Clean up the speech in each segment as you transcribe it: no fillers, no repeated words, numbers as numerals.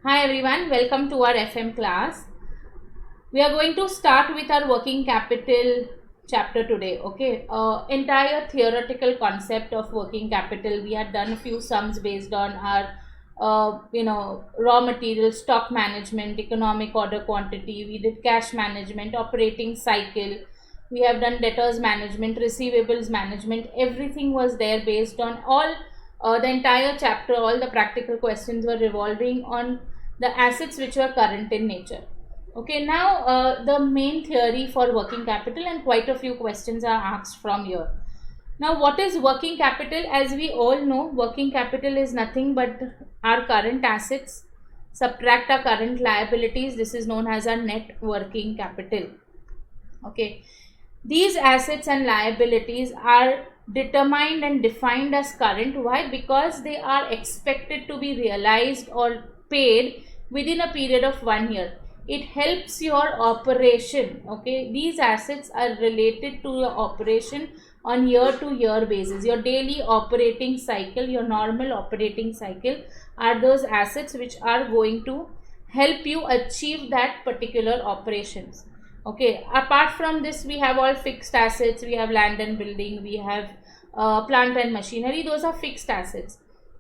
Hi everyone, welcome to our FM class. We are going to start with our working capital chapter today. Okay, entire theoretical concept of working capital. We had done a few sums based on our raw material, stock management, economic order quantity. We did cash management, operating cycle. We have done debtors management, receivables management. Everything was there based on all the entire chapter. All the practical questions were revolving on the assets which were current in nature. Okay, now the main theory for working capital, and quite a few questions are asked from here. Now, what is working capital? As we all know, working capital is nothing but our current assets subtract our current liabilities. This is known as our net working capital. Okay, these assets and liabilities are determined and defined as current. Why? Because they are expected to be realized or paid within a period of 1 year. It helps your operation. Okay, these assets are related to your operation on year to year basis. Your daily operating cycle, your normal operating cycle are those assets which are going to help you achieve that particular operations. Okay, apart from this, we have all fixed assets. We have land and building, we have plant and machinery. Those are fixed assets.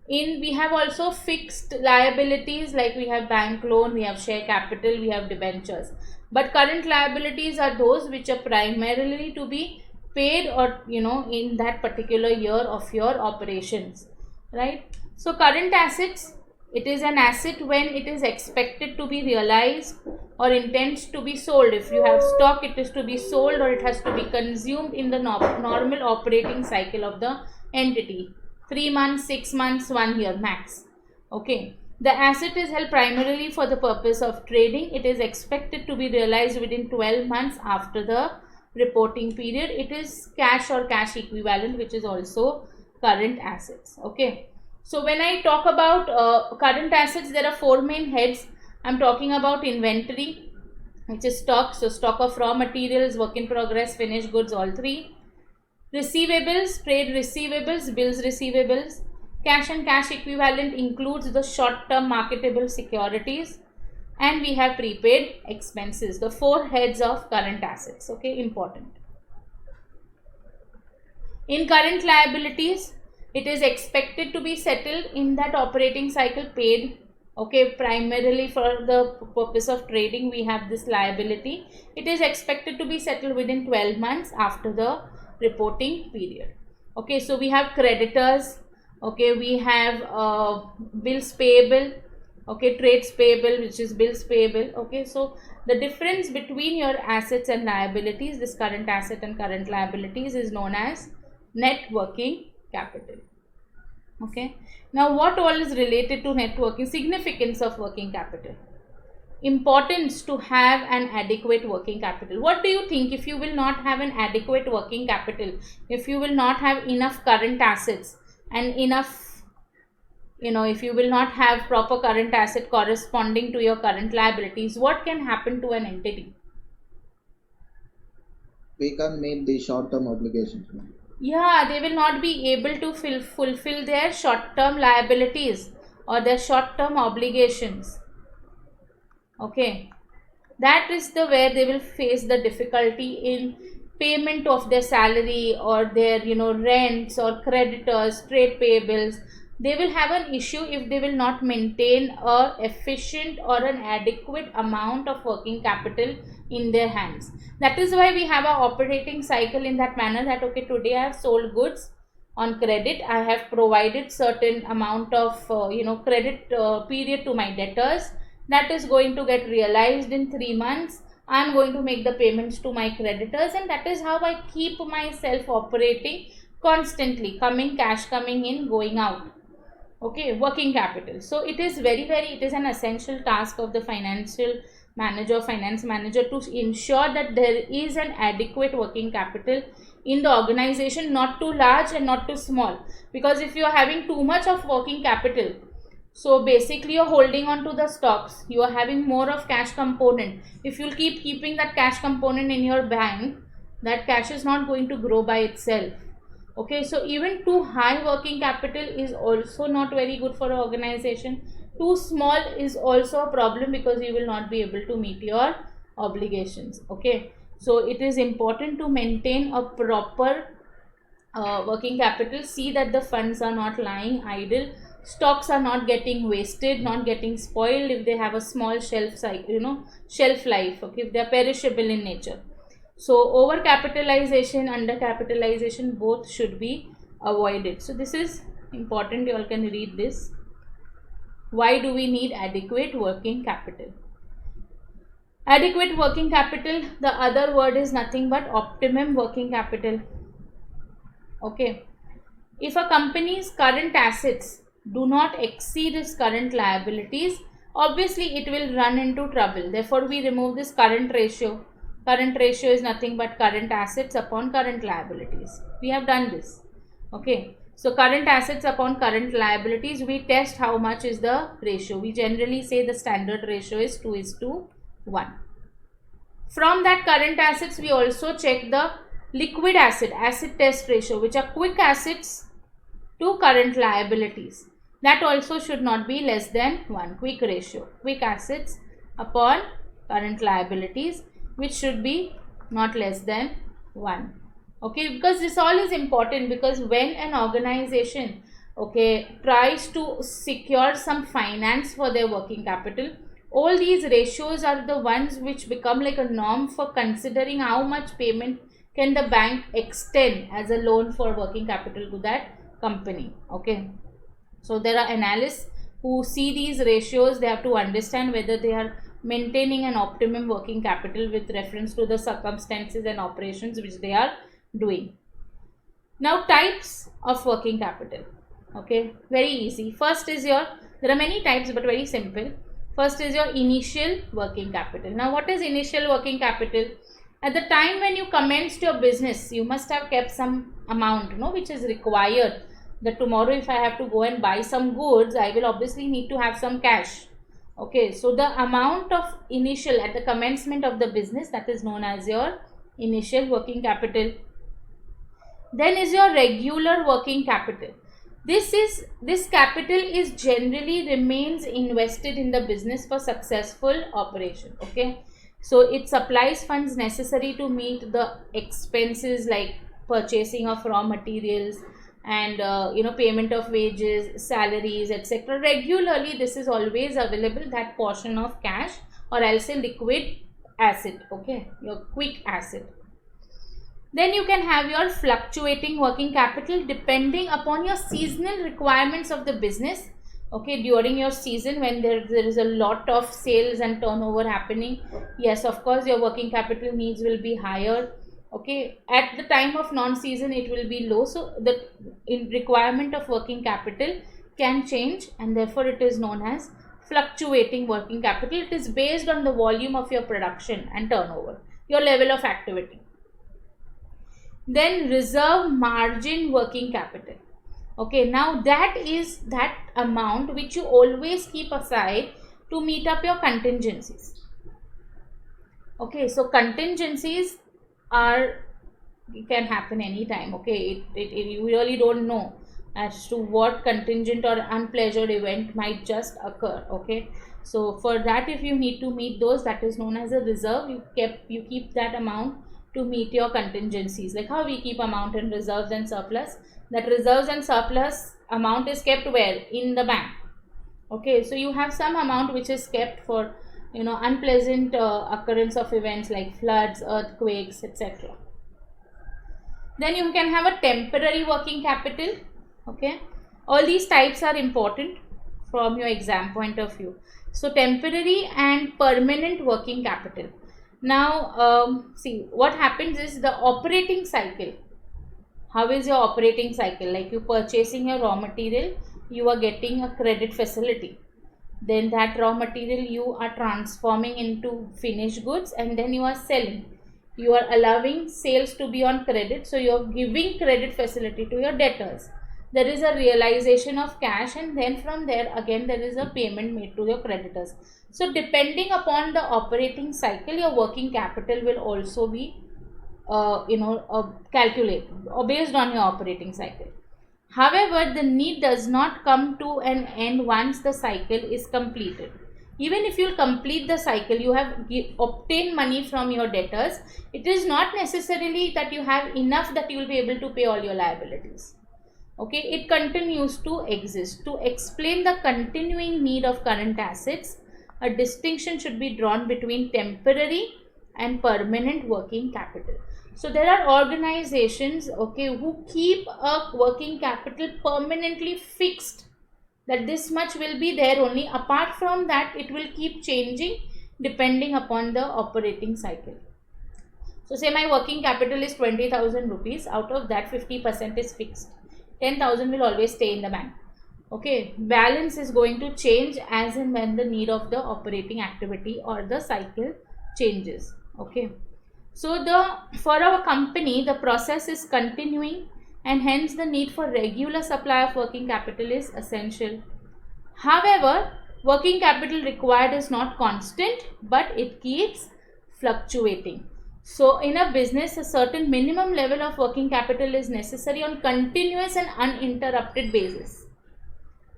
We have also fixed liabilities, like we have bank loan, we have share capital, we have debentures. But current liabilities are those which are primarily to be paid or in that particular year of your operations, right? So current assets, it is an asset when it is expected to be realized or intends to be sold. If you have stock, it is to be sold or it has to be consumed in the normal operating cycle of the entity. 3 months, 6 months, 1 year max. Okay, the asset is held primarily for the purpose of trading. It is expected to be realized within 12 months after the reporting period. It is cash or cash equivalent, which is also current assets. Okay, so when I talk about current assets, there are 4 main heads. I'm talking about inventory, which is stock. So stock of raw materials, work in progress, finished goods, all 3. Receivables, trade receivables, bills receivables. Cash and cash equivalent includes the short-term marketable securities. And we have prepaid expenses, the 4 heads of current assets. Okay, important. In current liabilities, it is expected to be settled in that operating cycle, paid. Okay, primarily for the purpose of trading, we have this liability. It is expected to be settled within 12 months after the reporting period. Okay, so we have creditors. Okay, we have bills payable. Okay, trades payable, which is bills payable. Okay, so the difference between your assets and liabilities, this current asset and current liabilities, is known as net working capital. Okay, now what all is related to net working? Significance of working capital, importance to have an adequate working capital. What do you think? If you will not have an adequate working capital, if you will not have enough current assets and enough, if you will not have proper current asset corresponding to your current liabilities, what can happen to an entity? We can meet the short-term obligations. Yeah, they will not be able to fulfill their short-term liabilities or their short-term obligations. Okay, that is where they will face the difficulty in payment of their salary or their rents or creditors, trade payables. They will have an issue if they will not maintain a efficient or an adequate amount of working capital in their hands. That is why we have our operating cycle in that manner, that okay, today I have sold goods on credit, I have provided certain amount of credit period to my debtors. That is going to get realized in 3 months. I am going to make the payments to my creditors, and that is how I keep myself operating constantly, cash coming in, going out. Okay, working capital. So it is it is an essential task of the financial manager, finance manager, to ensure that there is an adequate working capital in the organization, not too large and not too small. Because if you are having too much of working capital, so basically you're holding on to the stocks, you are having more of cash component. If you'll keep keeping that cash component in your bank, that cash is not going to grow by itself. Okay, so even too high working capital is also not very good for an organization. Too small is also a problem because you will not be able to meet your obligations. Okay, so it is important to maintain a proper working capital. See that the funds are not lying idle, stocks are not getting wasted, not getting spoiled if they have a small shelf cycle, shelf life. Okay, if they are perishable in nature. So over capitalization, under capitalization, both should be avoided. So this is important, you all can read this. Why do we need adequate working capital? Adequate working capital, the other word is nothing but optimum working capital. Okay, if a company's current assets do not exceed its current liabilities, obviously it will run into trouble. Therefore we remove this current ratio. Current ratio is nothing but current assets upon current liabilities. We have done this. Okay, so current assets upon current liabilities, we test how much is the ratio. We generally say the standard ratio is 2:1. From that current assets, we also check the liquid asset test ratio, which are quick assets to current liabilities. That also should not be less than 1. Quick ratio, quick assets upon current liabilities, which should be not less than 1. Okay, because this all is important, because when an organization tries to secure some finance for their working capital, all these ratios are the ones which become like a norm for considering how much payment can the bank extend as a loan for working capital to that company. Okay, so there are analysts who see these ratios. They have to understand whether they are maintaining an optimum working capital with reference to the circumstances and operations which they are doing. Now, types of working capital. Okay, very easy. First is there are many types but very simple. First is your initial working capital. Now, what is initial working capital? At the time when you commenced your business, you must have kept some amount, which is required. That tomorrow if I have to go and buy some goods, I will obviously need to have some cash. Okay, so the amount of initial at the commencement of the business, that is known as your initial working capital. Then is your regular working capital. This capital is generally remains invested in the business for successful operation. Okay, so it supplies funds necessary to meet the expenses like purchasing of raw materials and payment of wages, salaries, etc. Regularly this is always available, that portion of cash, or I'll say liquid asset. Okay, your quick asset. Then you can have your fluctuating working capital depending upon your seasonal requirements of the business. Okay, during your season when there is a lot of sales and turnover happening, yes, of course your working capital needs will be higher. Okay, at the time of non-season it will be low, so the requirement of working capital can change, and therefore it is known as fluctuating working capital. It is based on the volume of your production and turnover, your level of activity. Then reserve margin working capital. Okay, now that is that amount which you always keep aside to meet up your contingencies. Okay, so contingencies can happen anytime. Okay, you really don't know as to what contingent or unpleasured event might just occur. Okay, so for that, if you need to meet those, that is known as a reserve. You keep that amount to meet your contingencies. Like how we keep amount in reserves and surplus. That reserves and surplus amount is kept where? In the bank. Okay, so you have some amount which is kept for unpleasant occurrence of events like floods, earthquakes, etc. Then you can have a temporary working capital. Okay, all these types are important from your exam point of view. So temporary and permanent working capital. Now see what happens is the operating cycle. How is your operating cycle? Like you purchasing your raw material, you are getting a credit facility. Then that raw material you are transforming into finished goods, and then you are selling. You are allowing sales to be on credit, so you are giving credit facility to your debtors. There is a realization of cash, and then from there again there is a payment made to your creditors. So depending upon the operating cycle, your working capital will also be calculated or based on your operating cycle. However, the need does not come to an end once the cycle is completed. Even if you complete the cycle, you have obtained money from your debtors, it is not necessarily that you have enough that you will be able to pay all your liabilities. Okay, it continues to exist. To explain the continuing need of current assets, a distinction should be drawn between temporary and permanent working capital. So there are organizations, okay, who keep a working capital permanently fixed, that this much will be there only. Apart from that, it will keep changing depending upon the operating cycle. So say my working capital is 20,000 rupees. Out of that, 50% is fixed. 10,000 will always stay in the bank. Okay, balance is going to change as and when the need of the operating activity or the cycle changes. Okay, so for our company, the process is continuing, and hence the need for regular supply of working capital is essential. However, working capital required is not constant, but it keeps fluctuating. So in a business, a certain minimum level of working capital is necessary on continuous and uninterrupted basis.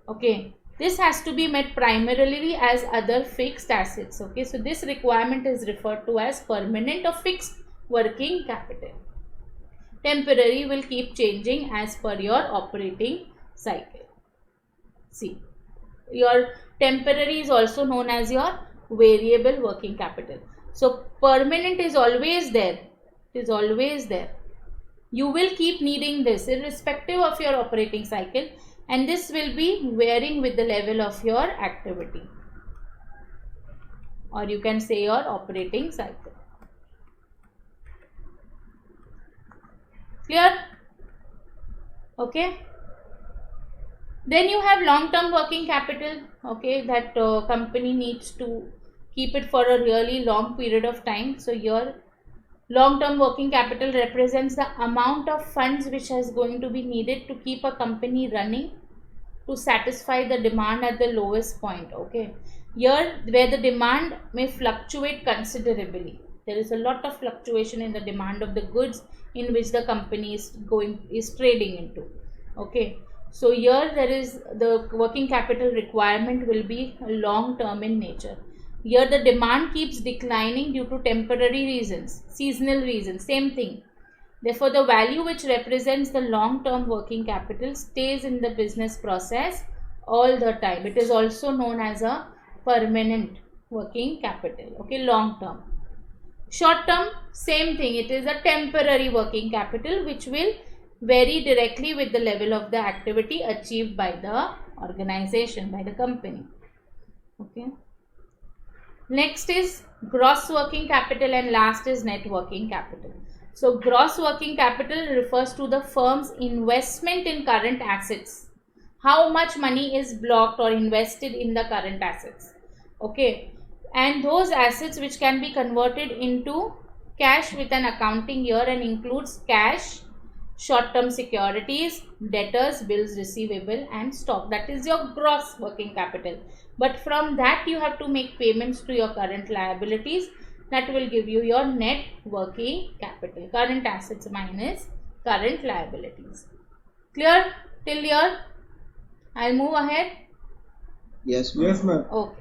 Okay, this has to be met primarily as other fixed assets. Okay, so this requirement is referred to as permanent or fixed working capital. Temporary will keep changing as per your operating cycle. See, your temporary is also known as your variable working capital. So permanent is always there. It is always there. You will keep needing this irrespective of your operating cycle, and this will be varying with the level of your activity, or you can say your operating cycle. Clear? Okay. Then you have long-term working capital. Okay, that company needs to keep it for a really long period of time. So your long-term working capital represents the amount of funds which is going to be needed to keep a company running, to satisfy the demand at the lowest point. Okay, here where the demand may fluctuate considerably, there is a lot of fluctuation in the demand of the goods in which the company is trading into. Okay, so here there is the working capital requirement will be long term in nature. Here the demand keeps declining due to temporary reasons, seasonal reasons, same thing. Therefore, the value which represents the long-term working capital stays in the business process all the time. It is also known as a permanent working capital. Okay, long-term. Short-term, same thing. It is a temporary working capital which will vary directly with the level of the activity achieved by the organization, by the company. Okay. Next is gross working capital, and last is net working capital. So gross working capital refers to the firm's investment in current assets. How much money is blocked or invested in the current assets. Okay, and those assets which can be converted into cash with an accounting year and includes cash, short-term securities, debtors, bills receivable, and stock. That is your gross working capital. But from that you have to make payments to your current liabilities. That will give you your net working capital. Current assets minus current liabilities. Clear till here? I'll move ahead. Yes, ma'am. Yes, ma'am. Okay.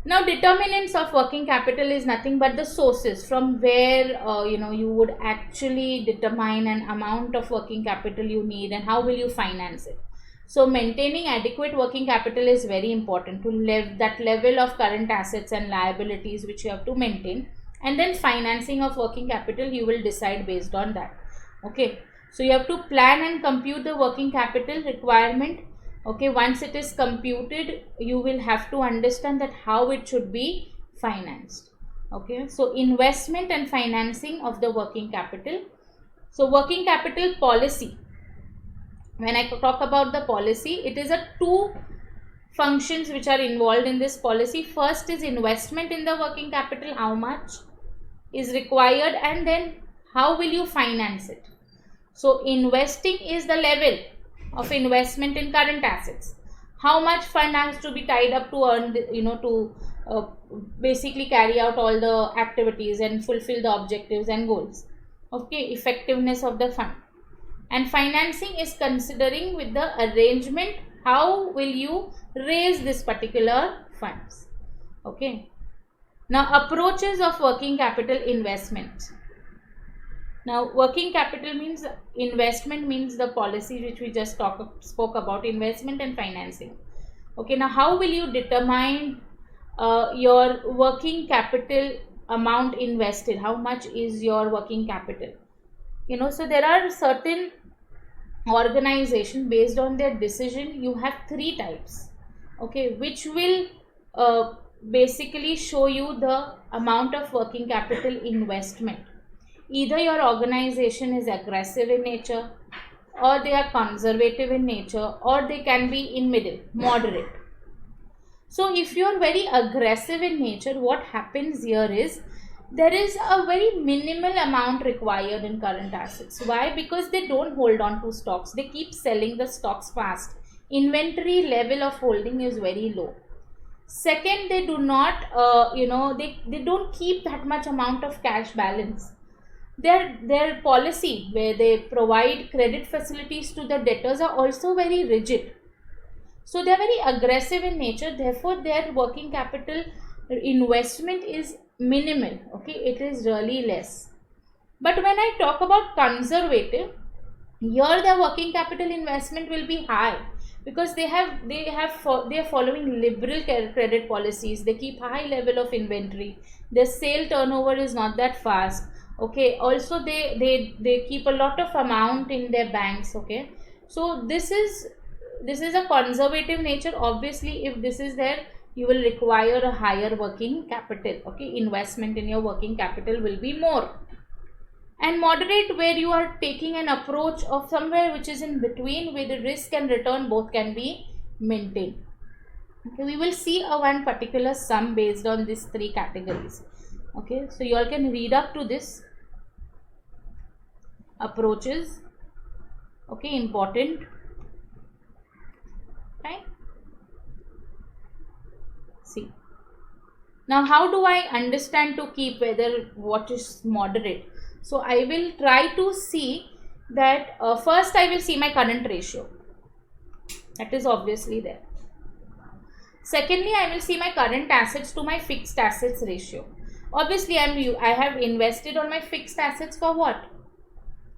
Now, determinants of working capital is nothing but the sources from where you would actually determine an amount of working capital you need, and how will you finance it. So maintaining adequate working capital is very important to that level of current assets and liabilities which you have to maintain, and then financing of working capital you will decide based on that. Okay, so you have to plan and compute the working capital requirement. Okay, once it is computed, you will have to understand that how it should be financed. Okay, so investment and financing of the working capital. So working capital policy. When I talk about the policy, it is a two functions which are involved in this policy. First is investment in the working capital, how much is required, and then how will you finance it. So investing is the level of investment in current assets. How much fund has to be tied up to earn, basically carry out all the activities and fulfill the objectives and goals. Okay, effectiveness of the fund. And financing is considering with the arrangement, how will you raise this particular funds. Okay. Now, approaches of working capital investment. Now, working capital means investment, means the policy which we just spoke about, investment and financing. Okay, now how will you determine your working capital amount invested? How much is your working capital? So there are certain organization, based on their decision, you have three types, okay, which will basically show you the amount of working capital investment. Either your organization is aggressive in nature, or they are conservative in nature, or they can be in middle, moderate. So if you are very aggressive in nature, what happens here is there is a very minimal amount required in current assets. Why? Because they don't hold on to stocks. They keep selling the stocks fast. Inventory level of holding is very low. Second, they do not, they don't keep that much amount of cash balance. Their policy where they provide credit facilities to the debtors are also very rigid. So they are very aggressive in nature. Therefore, their working capital investment is minimal. Okay, it is really less. But when I talk about conservative, here the working capital investment will be high, because they are following liberal credit policies. They keep high level of inventory. Their sale turnover is not that fast. Okay, also they keep a lot of amount in their banks. Okay, so this is a conservative nature. Obviously, if this is there, you will require a higher working capital. Okay, investment in your working capital will be more. And moderate, where you are taking an approach of somewhere which is in between, where the risk and return both can be maintained. Okay, we will see one particular sum based on these three categories. Okay, so you all can read up to this approaches. Okay, important. Right? See. Now, how do I understand to keep whether what is moderate? So I will try to see that first I will see my current ratio. That is obviously there. Secondly, I will see my current assets to my fixed assets ratio. Obviously, I have invested on my fixed assets for what?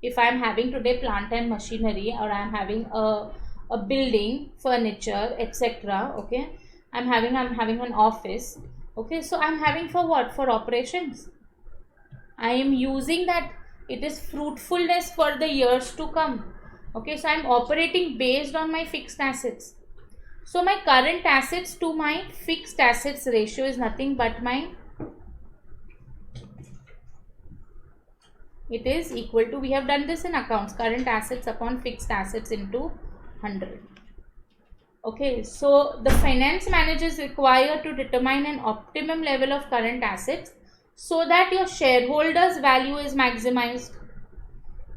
If I am having today plant and machinery, or I am having a building, furniture, etc. Okay, I'm having an office. Okay, so I'm having for what? For operations. I am using that. It is fruitfulness for the years to come. Okay, so I'm operating based on my fixed assets. So my current assets to my fixed assets ratio is nothing but it is equal to, we have done this in accounts, current assets upon fixed assets into 100. Okay, so the finance manager is required to determine an optimum level of current assets so that your shareholders' value is maximized.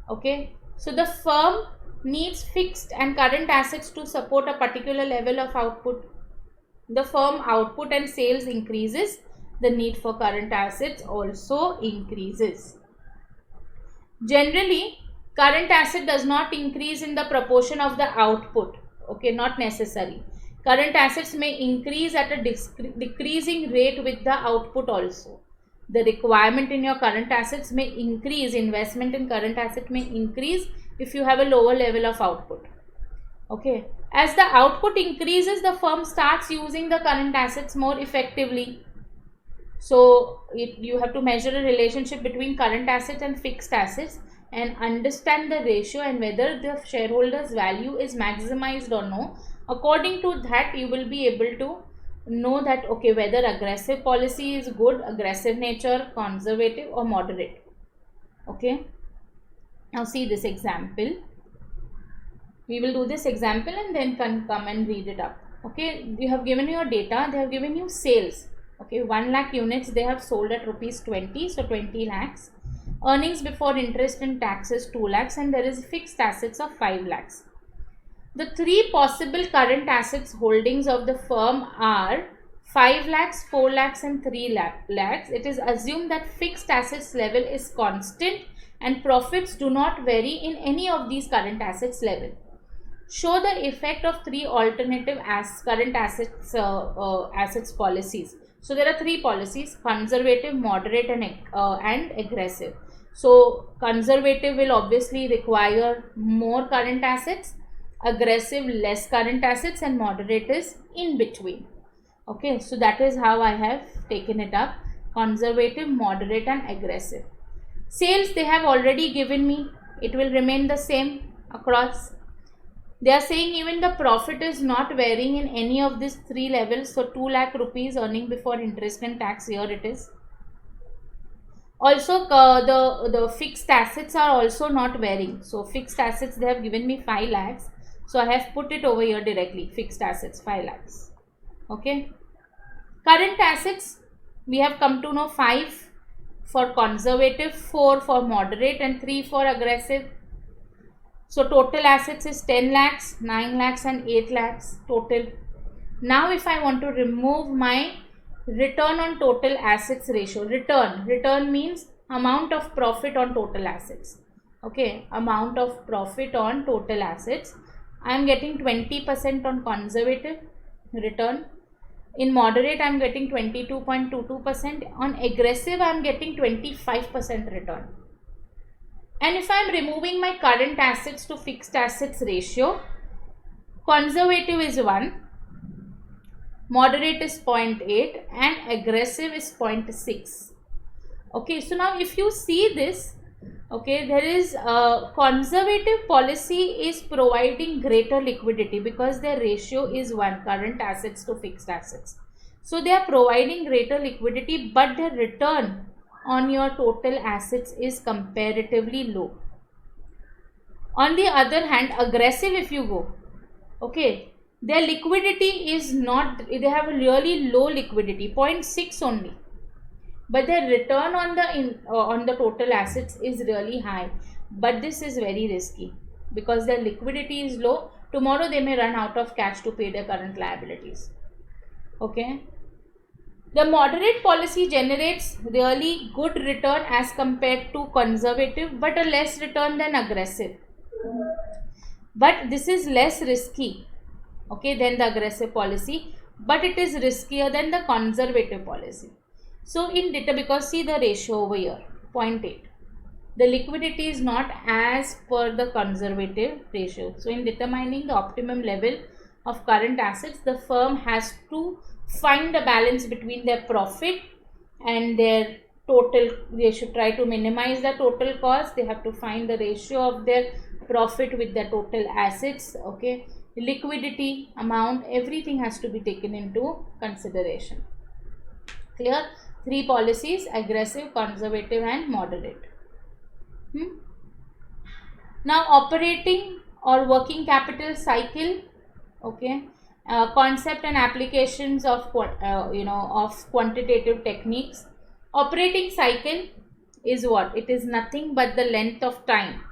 Okay, so the firm needs fixed and current assets to support a particular level of output. The firm output and sales increases, the need for current assets also increases. Generally, current asset does not increase in the proportion of the output. Okay, not necessary. Current assets may increase at a decreasing rate with the output also. The requirement in your current assets may increase, investment in current asset may increase if you have a lower level of output. Okay, as the output increases, the firm starts using the current assets more effectively. So you have to measure a relationship between current assets and fixed assets and understand the ratio and whether the shareholders' value is maximized or no. According to that, you will be able to know that, okay, whether aggressive policy is good, aggressive nature, conservative or moderate. Okay, now see this example. We will do this example and then can come and read it up. Okay, you have given your data, they have given you sales. Okay, 1 lakh units they have sold at rupees 20, so 20 lakhs. Earnings before interest and taxes 2 lakhs, and there is fixed assets of 5 lakhs. The three possible current assets holdings of the firm are 5 lakhs, 4 lakhs and 3 lakhs. It is assumed that fixed assets level is constant and profits do not vary in any of these current assets level. Show the effect of three alternative current assets policies. So there are three policies: conservative, moderate, and aggressive. So conservative will obviously require more current assets, aggressive less current assets, and moderate is in between. Okay, so that is how I have taken it up: conservative, moderate, and aggressive. Sales they have already given me, it will remain the same across. They are saying even the profit is not varying in any of these three levels. So 2 lakh rupees earning before interest and tax, here it is. Also the fixed assets are also not varying. So fixed assets they have given me 5 lakhs. So I have put it over here directly, fixed assets 5 lakhs. Okay. Current assets we have come to know 5 for conservative, 4 for moderate, and 3 for aggressive. So total assets is 10 lakhs, 9 lakhs, and 8 lakhs total. Now if I want to remove my return on total assets ratio, return means amount of profit on total assets. Okay, amount of profit on total assets. I am getting 20% on conservative return. In moderate I am getting 22.22%. On aggressive I am getting 25% return. And if I am removing my current assets to fixed assets ratio, conservative is 1, moderate is 0.8, and aggressive is 0.6. Okay, so now if you see this, okay, there is a conservative policy is providing greater liquidity because their ratio is 1, current assets to fixed assets. So they are providing greater liquidity, but their return on your total assets is comparatively low. On the other hand, aggressive if you go, okay, their liquidity is not, they have a really low liquidity, 0.6 only, but their return on the total assets is really high. But this is very risky because their liquidity is low. Tomorrow they may run out of cash to pay their current liabilities. Okay. The moderate policy generates really good return as compared to conservative, but a less return than aggressive. But this is less risky, okay, than the aggressive policy, but it is riskier than the conservative policy. So in data, because see the ratio over here, 0.8. The liquidity is not as per the conservative ratio. So in determining the optimum level of current assets, the firm has to find a balance between their profit and their total. They should try to minimize the total cost. They have to find the ratio of their profit with the total assets. Okay, liquidity, amount, everything has to be taken into consideration. Clear? 3 policies: aggressive, conservative, and moderate. Now operating or working capital cycle. Okay. Concept and applications of quantitative techniques. Operating cycle is what? It is nothing but the length of time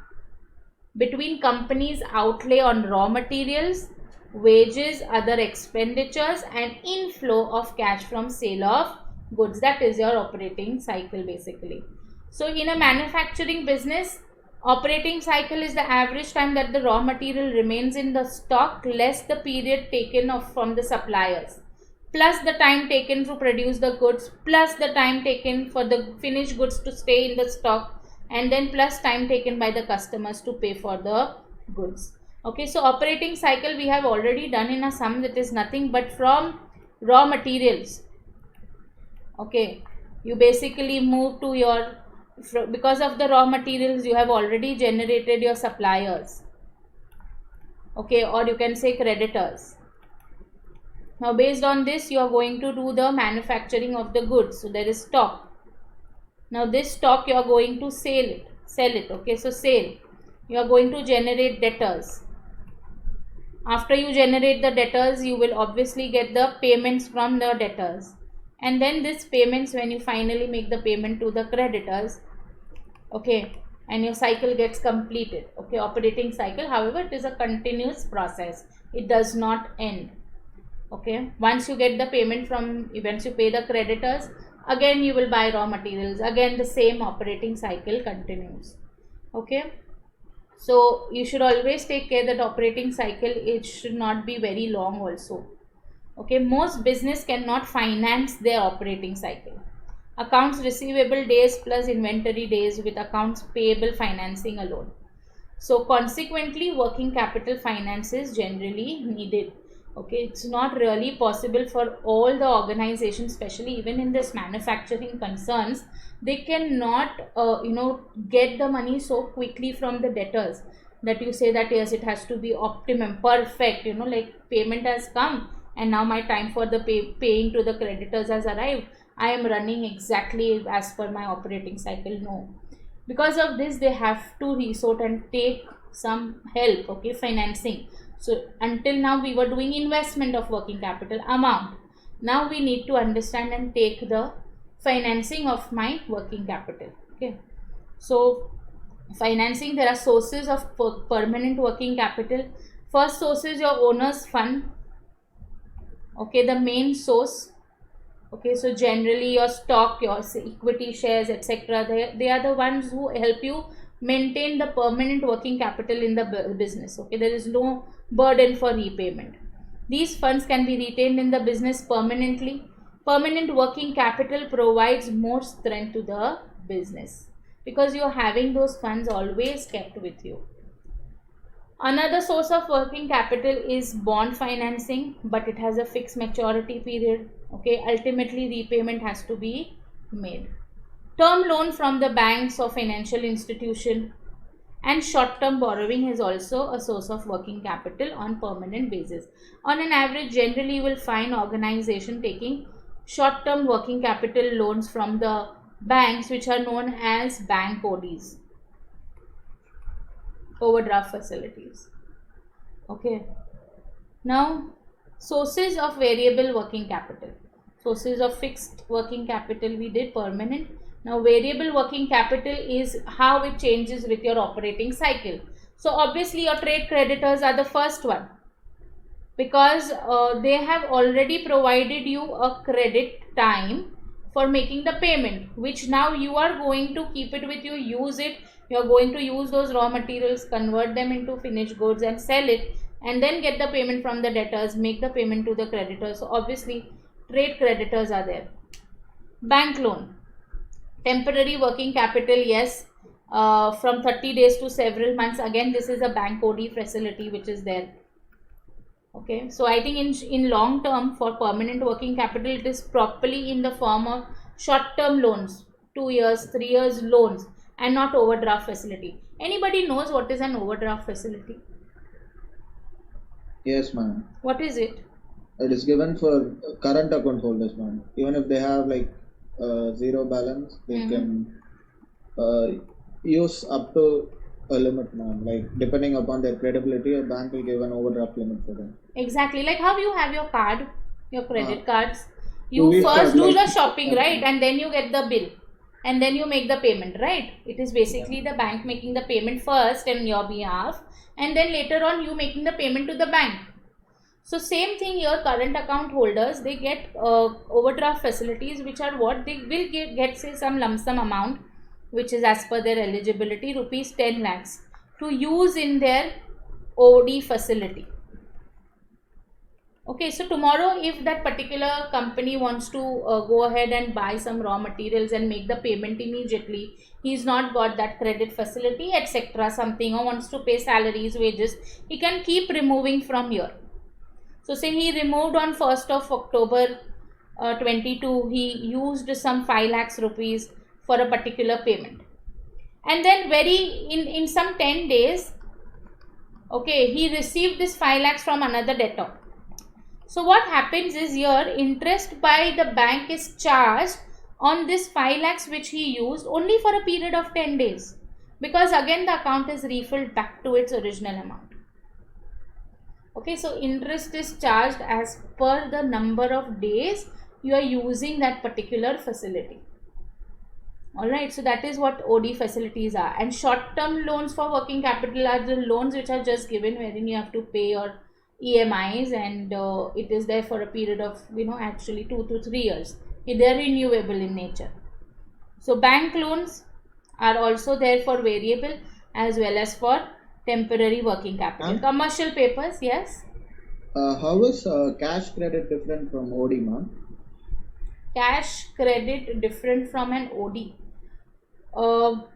between companies' outlay on raw materials, wages, other expenditures, and inflow of cash from sale of goods. That is your operating cycle basically. So in a manufacturing business, operating cycle is the average time that the raw material remains in the stock less the period taken from the suppliers, plus the time taken to produce the goods, plus the time taken for the finished goods to stay in the stock, and then plus time taken by the customers to pay for the goods. Okay, so operating cycle we have already done in a sum. That is nothing but from raw materials. Okay, you basically move to your, because of the raw materials you have already generated your suppliers, okay, or you can say creditors. Now based on this you are going to do the manufacturing of the goods. So there is stock. Now this stock you are going to sell it. Okay, so sale, you are going to generate debtors. After you generate the debtors, you will obviously get the payments from the debtors, and then this payments, when you finally make the payment to the creditors, okay, and your cycle gets completed. Okay, operating cycle, however, it is a continuous process, it does not end. Okay, once you get the payment from, once you pay the creditors, again you will buy raw materials, again the same operating cycle continues. Okay, so you should always take care that operating cycle, it should not be very long also. Okay, most business cannot finance their operating cycle. Accounts receivable days plus inventory days with accounts payable financing alone. So consequently, working capital finance is generally needed. Okay, it's not really possible for all the organizations, especially even in this manufacturing concerns. They cannot, get the money so quickly from the debtors that you say that yes, it has to be optimum, perfect. Like payment has come and now my time for the paying to the creditors has arrived. I am running exactly as per my operating cycle. No, because of this they have to resort and take some help. Okay, financing. So until now we were doing investment of working capital amount. Now we need to understand and take the financing of my working capital. Okay, so financing, there are sources of permanent working capital. First source is your owner's fund. Okay, the main source. Okay, so generally your stock, your equity shares, etc., they are the ones who help you maintain the permanent working capital in the business. Okay, there is no burden for repayment. These funds can be retained in the business permanently. Permanent working capital provides more strength to the business because you are having those funds always kept with you. Another source of working capital is bond financing, but it has a fixed maturity period. Okay, ultimately repayment has to be made. Term loan from the banks or financial institution, and short term borrowing is also a source of working capital on permanent basis. On an average, generally you will find organization taking short term working capital loans from the banks, which are known as bank ODs, overdraft facilities. Okay, now sources of variable working capital. Sources of fixed working capital we did, permanent. Now variable working capital is how it changes with your operating cycle. So obviously your trade creditors are the first one, because they have already provided you a credit time for making the payment, which now you are going to keep it with you, use it. You are going to use those raw materials, convert them into finished goods and sell it, and then get the payment from the debtors, make the payment to the creditors. So obviously trade creditors are there. Bank loan, temporary working capital, yes, from 30 days to several months. Again, this is a bank OD facility which is there. Okay, so I think in long term, for permanent working capital, it is properly in the form of short term loans, 2 years, 3 years loans, and not overdraft facility. Anybody knows what is an overdraft facility? Yes, ma'am. What is it? It is given for current account holders, ma'am. Even if they have like zero balance, they can use up to a limit, ma'am. Like depending upon their credibility, a bank will give an overdraft limit for them. Exactly, like how you have your card, your credit cards. To You be first fair, do like- the shopping, right, and then you get the bill, and then you make the payment, right? It is basically the bank making the payment first on your behalf, and then later on you making the payment to the bank. So same thing here, current account holders, they get overdraft facilities, which are what they will get say some lump sum amount, which is as per their eligibility, rupees 10 lakhs, to use in their OD facility. Okay, so tomorrow if that particular company wants to go ahead and buy some raw materials and make the payment immediately, he's not got that credit facility, etc., something, or wants to pay salaries, wages, he can keep removing from here. So say he removed on 1st of October 22, he used some 5 lakhs rupees for a particular payment, and then in some 10 days, okay, he received this 5 lakhs from another debtor. So what happens is here, interest by the bank is charged on this 5 lakhs which he used only for a period of 10 days, because again the account is refilled back to its original amount. Okay, so interest is charged as per the number of days you are using that particular facility. Alright, so that is what OD facilities are. And short term loans for working capital are the loans which are just given wherein you have to pay your EMIs, and it is there for a period of actually 2 to 3 years. They are renewable in nature. So bank loans are also there for variable. as well as for temporary working capital. Ma'am? Commercial papers, yes. How is cash credit different from OD, ma'am? Cash credit different from an OD.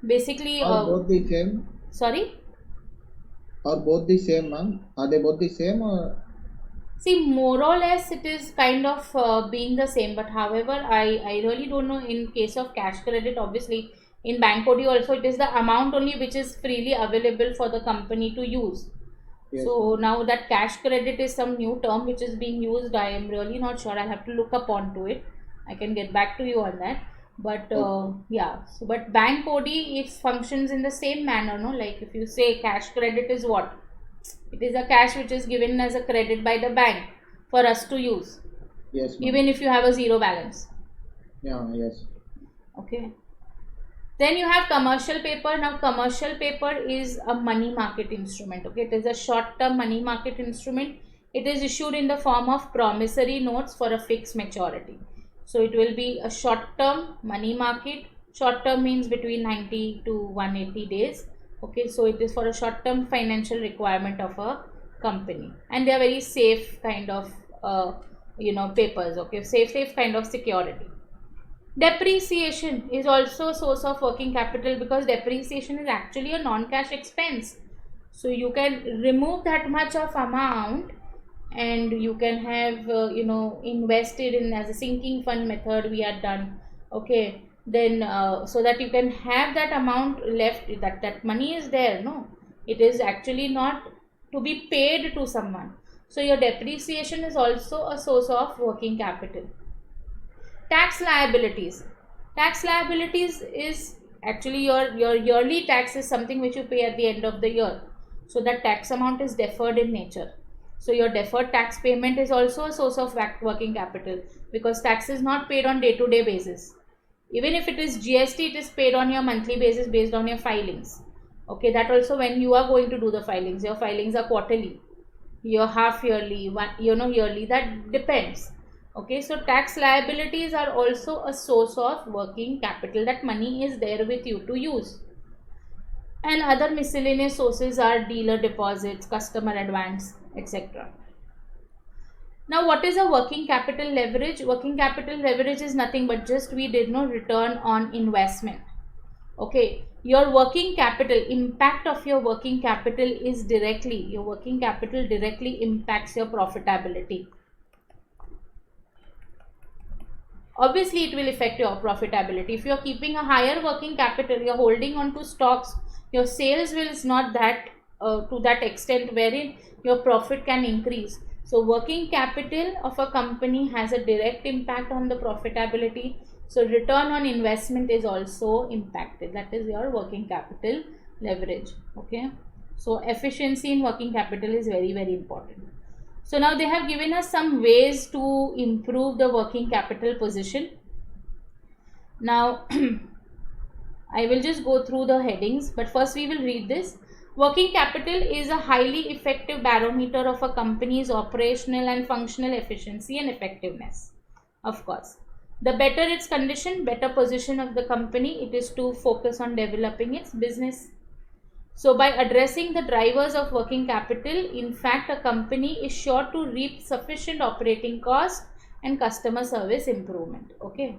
Basically, Are both the same? sorry. Are both the same, ma'am? Are they both the same or? See, more or less it is kind of being the same, but however, I really don't know in case of cash credit. Obviously, in bank OD also it is the amount only which is freely available for the company to use. Yes, So now that cash credit is some new term which is being used, I am really not sure. I'll have to look up onto it. I can get back to you on that. But yeah, so but bank OD it functions in the same manner, no? Like if you say cash credit is what? It is a cash which is given as a credit by the bank for us to use, yes, ma'am. even if you have a zero balance. Yeah, yes. Okay. Then you have commercial paper. Now commercial paper is a money market instrument. Okay, it is a short term money market instrument. It is issued in the form of promissory notes for a fixed maturity. So it will be a short term money market. Short term means between 90 to 180 days. Okay, so it is for a short term financial requirement of a company, and they are very safe kind of papers. Okay, safe kind of security. Depreciation is also a source of working capital because depreciation is actually a non-cash expense. So you can remove that much of amount and you can have invested in as a sinking fund method we had done. Okay, then so that you can have that amount left, that money is there. No, it is actually not to be paid to someone. So your depreciation is also a source of working capital. Tax liabilities. Tax liabilities is actually your yearly tax is something which you pay at the end of the year. So that tax amount is deferred in nature. So your deferred tax payment is also a source of working capital because tax is not paid on day-to-day basis. Even if it is GST, it is paid on your monthly basis based on your filings. Okay, that also when you are going to do the filings, your filings are quarterly, your half yearly, yearly, that depends. Okay, so tax liabilities are also a source of working capital. That money is there with you to use. And other miscellaneous sources are dealer deposits, customer advance, etc. Now, what is a working capital leverage? Working capital leverage is nothing but just we did not return on investment. Okay, your working capital, impact of your working capital is your working capital directly impacts your profitability. Obviously it will affect your profitability. If you are keeping a higher working capital, you are holding on to stocks, your sales will is not that to that extent wherein your profit can increase. So working capital of a company has a direct impact on the profitability. So return on investment is also impacted. That is your working capital leverage. Okay, so efficiency in working capital is very, very important. So now they have given us some ways to improve the working capital position. Now I will just go through the headings, but first we will read this. Working capital is a highly effective barometer of a company's operational and functional efficiency and effectiveness. Of course, the better its condition, better position of the company, it is to focus on developing its business. So by addressing the drivers of working capital, in fact, a company is sure to reap sufficient operating cost and customer service improvement. Okay.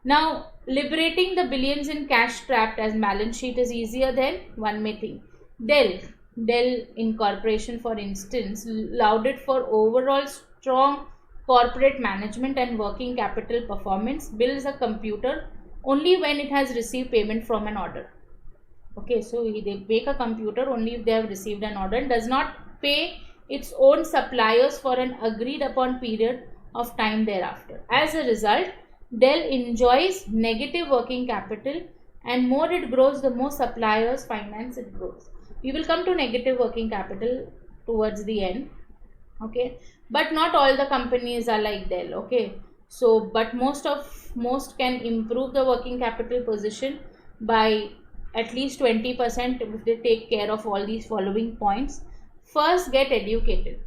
Now, liberating the billions in cash trapped as balance sheet is easier than one may think. Dell Incorporation, for instance, lauded for overall strong corporate management and working capital performance, builds a computer only when it has received payment from an order. Okay, so they make a computer only if they have received an order and does not pay its own suppliers for an agreed upon period of time thereafter. As a result, Dell enjoys negative working capital, and more it grows, the more suppliers finance it grows. We will come to negative working capital towards the end. Okay, but not all the companies are like Dell. Okay, so but most can improve the working capital position by at least 20% if they take care of all these following points. First, get educated.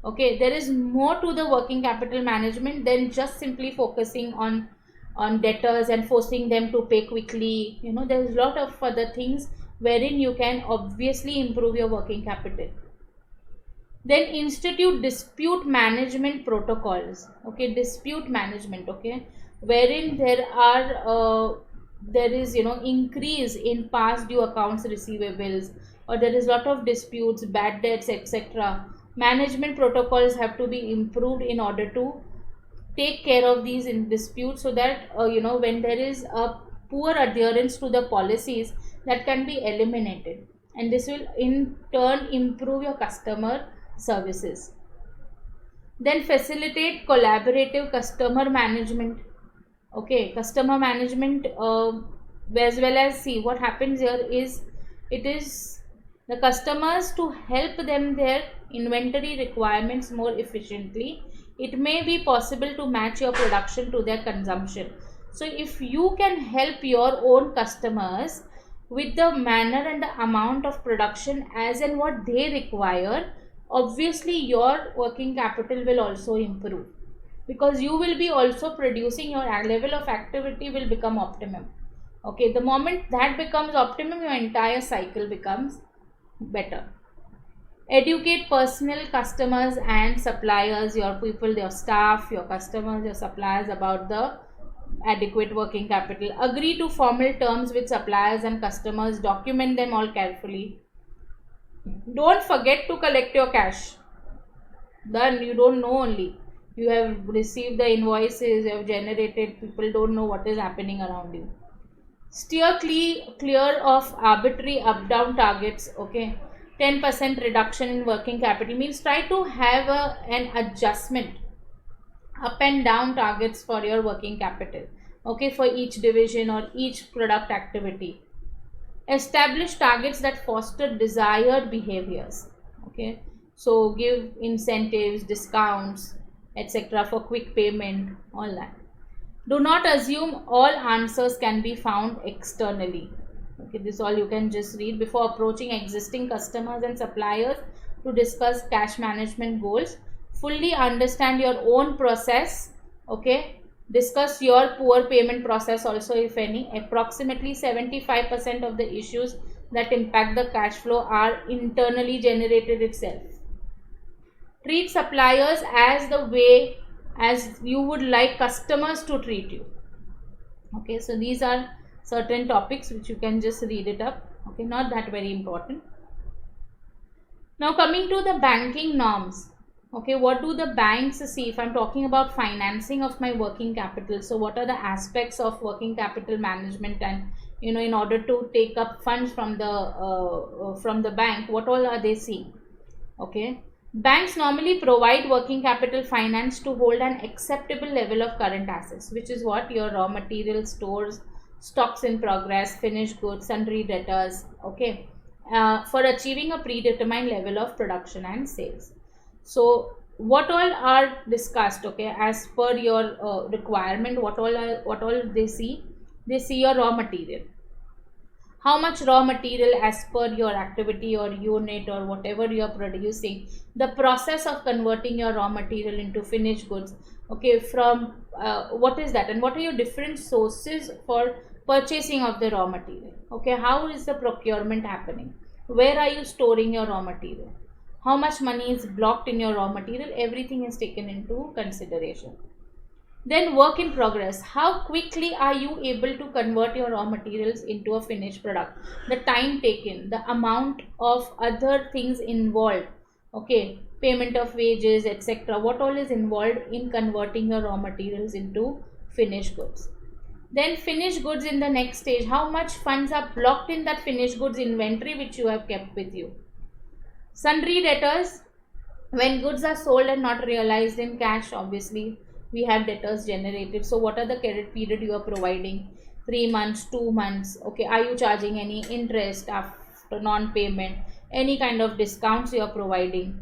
Okay, there is more to the working capital management than just simply focusing on debtors and forcing them to pay quickly. There is a lot of other things wherein you can obviously improve your working capital. Then institute dispute management protocols. Okay, dispute management, okay, wherein there is increase in past due accounts receivables, or there is lot of disputes, bad debts, etc. Management protocols have to be improved in order to take care of these in disputes, so that when there is a poor adherence to the policies, that can be eliminated, and this will in turn improve your customer services. Then facilitate collaborative customer management. Okay, customer management, as well as, see what happens here is, it is the customers to help them their inventory requirements more efficiently. It may be possible to match your production to their consumption. So if you can help your own customers with the manner and the amount of production as and what they require, obviously your working capital will also improve, because you will be also producing, your level of activity will become optimum. Okay, the moment that becomes optimum, your entire cycle becomes better. Educate personal customers and suppliers, your people, your staff, your customers, your suppliers, about the adequate working capital. Agree to formal terms with suppliers and customers, document them all carefully. Don't forget to collect your cash. Then you don't know, only you have received the invoices, you have generated, people don't know what is happening around you. Steer clear of arbitrary up down targets. Okay, 10% reduction in working capital means try to have an adjustment, up and down targets for your working capital, okay, for each division or each product activity. Establish targets that foster desired behaviors. Okay, so give incentives, discounts, etc. for quick payment, all that. Do not assume all answers can be found externally. Okay, this all you can just read. Before approaching existing customers and suppliers to discuss cash management goals, fully understand your own process. Okay, discuss your poor payment process also, if any. Approximately 75% of the issues that impact the cash flow are internally generated itself. Treat suppliers as the way as you would like customers to treat you. Okay, so these are certain topics which you can just read it up. Okay, not that very important. Now coming to the banking norms. Okay, what do the banks see? If I'm talking about financing of my working capital, so what are the aspects of working capital management, and in order to take up funds from the bank, what all are they seeing? Okay, banks normally provide working capital finance to hold an acceptable level of current assets, which is what your raw material stores, stocks in progress, finished goods, sundry debtors. Okay, for achieving a predetermined level of production and sales. So what all are discussed, okay, as per your requirement, what all they see? They see your raw material, how much raw material as per your activity or unit or whatever you are producing, the process of converting your raw material into finished goods. Okay, from what is that, and what are your different sources for purchasing of the raw material? Okay, how is the procurement happening? Where are you storing your raw material? How much money is blocked in your raw material? Everything is taken into consideration. Then work in progress. How quickly are you able to convert your raw materials into a finished product? The time taken, the amount of other things involved. Okay, payment of wages, etc. What all is involved in converting your raw materials into finished goods? Then finished goods in the next stage. How much funds are blocked in that finished goods inventory which you have kept with you? Sundry debtors. When goods are sold and not realized in cash, obviously we have debtors generated. So what are the credit period you are providing? 3 months, 2 months. Okay, are you charging any interest after non-payment? Any kind of discounts you are providing?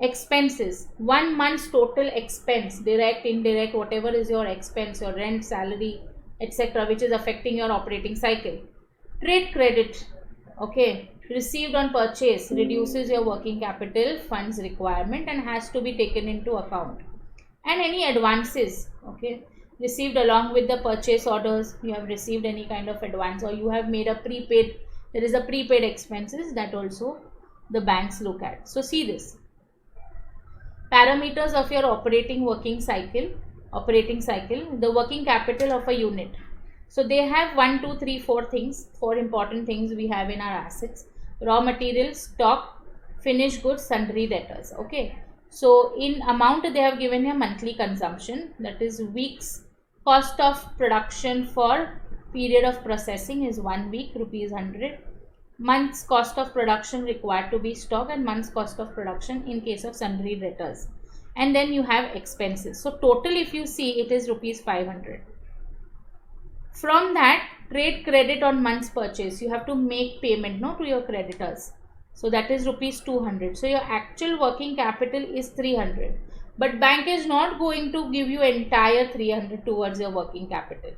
Expenses. 1 month's total expense, direct, indirect, whatever is your expense, your rent, salary, etc., which is affecting your operating cycle. Trade credit. Okay, received on purchase reduces your working capital funds requirement and has to be taken into account. And any advances, okay, received along with the purchase orders. You have received any kind of advance, or you have made a prepaid There is a prepaid expenses that also the banks look at. So see this. Parameters of your operating cycle, the working capital of a unit. So they have 1, 2, 3, 4 things, 4 important things we have in our assets: raw materials, stock, finished goods, sundry debtors. Okay. So in amount they have given a monthly consumption, that is weeks. Cost of production for period of processing is 1 week, rupees 100. Month's cost of production required to be stock, and month's cost of production in case of sundry debtors. And then you have expenses. So total if you see, it is rupees 500. From that, trade credit on month's purchase, you have to make payment to your creditors. So that is rupees 200. So your actual working capital is 300. But bank is not going to give you entire 300 towards your working capital.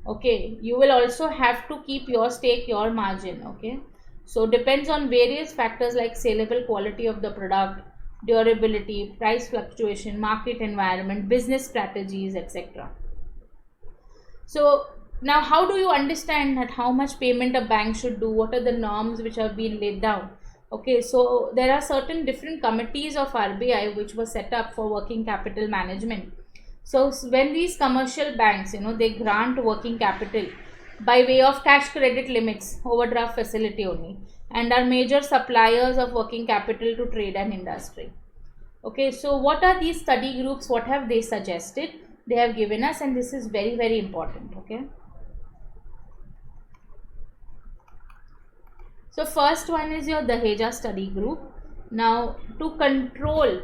Okay, you will also have to keep your stake, your margin. Okay, so depends on various factors like saleable quality of the product, durability, price fluctuation, market environment, business strategies, etc. So now how do you understand that how much payment a bank should do? What are the norms which have been laid down? Okay, so there are certain different committees of RBI which were set up for working capital management. So when these commercial banks, they grant working capital by way of cash credit limits, overdraft facility only, and are major suppliers of working capital to trade and industry. Okay, so what are these study groups? What have they suggested? They have given us, and this is very, very important. Okay. So first one is your Heja study group. Now to control,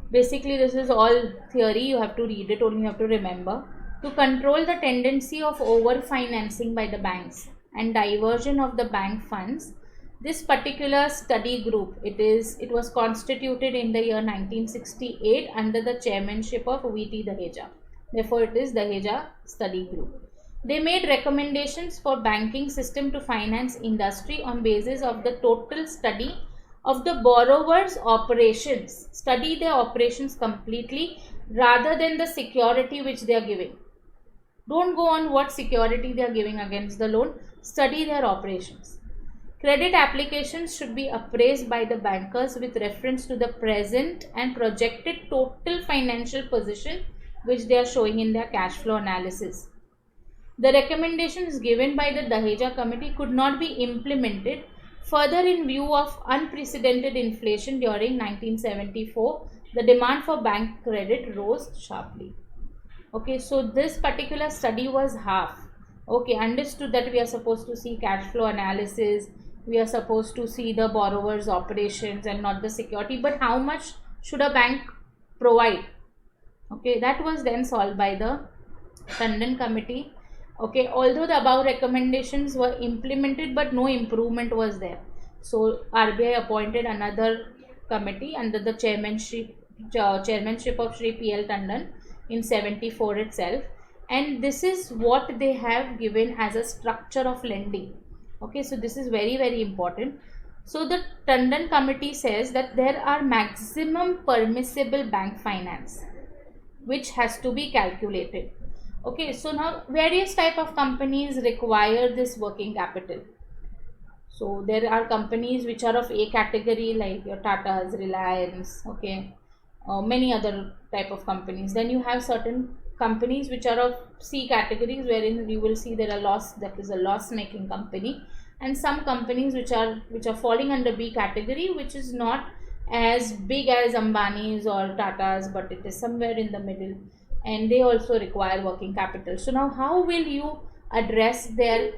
basically this is all theory, you have to read it, only you have to remember. To control the tendency of over financing by the banks and diversion of the bank funds, this particular study group, it was constituted in the year 1968 under the chairmanship of V.T. Heja. Therefore it is Heja study group. They made recommendations for banking system to finance industry on basis of the total study of the borrower's operations. Study their operations completely rather than the security which they are giving. Don't go on what security they are giving against the loan. Study their operations. Credit applications should be appraised by the bankers with reference to the present and projected total financial position which they are showing in their cash flow analysis. The recommendations given by the Heja Committee could not be implemented further in view of unprecedented inflation during 1974. The demand for bank credit rose sharply. Okay, so this particular study was half. Okay, understood that we are supposed to see cash flow analysis, we are supposed to see the borrower's operations and not the security, but how much should a bank provide? Okay, that was then solved by the Tandon Committee. Okay, although the above recommendations were implemented, but no improvement was there. So RBI appointed another committee under the chairmanship of Shri P.L. Tandon in 74 itself, and this is what they have given as a structure of lending. Okay, so this is very, very important. So the Tandon Committee says that there are maximum permissible bank finance which has to be calculated. Okay, so now various type of companies require this working capital. So there are companies which are of A category like your Tatas, Reliance, okay, many other type of companies. Then you have certain companies which are of C categories, wherein you will see there are that is a loss making company, and some companies which are falling under B category, which is not as big as Ambani's or Tata's, but it is somewhere in the middle, and they also require working capital. So now how will you address their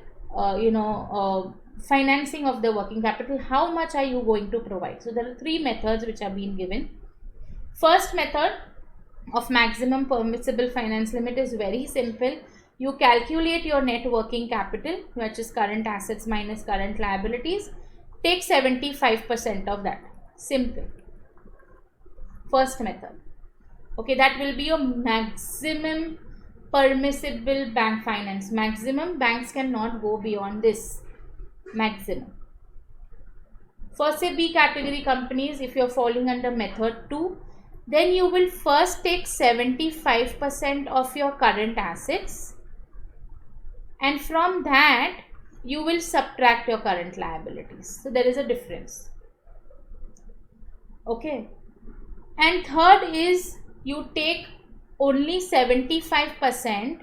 financing of the working capital? How much are you going to provide? So there are 3 methods which have been given. First method of maximum permissible finance limit is very simple. You calculate your net working capital, which is current assets minus current liabilities. Take 75% of that. Simple. First method. Okay, that will be your maximum permissible bank finance. Maximum, banks cannot go beyond this. Maximum. For say B category companies, if you are falling under method 2, then you will first take 75% of your current assets, and from that you will subtract your current liabilities. So there is a difference. Okay. And third is you take only 75%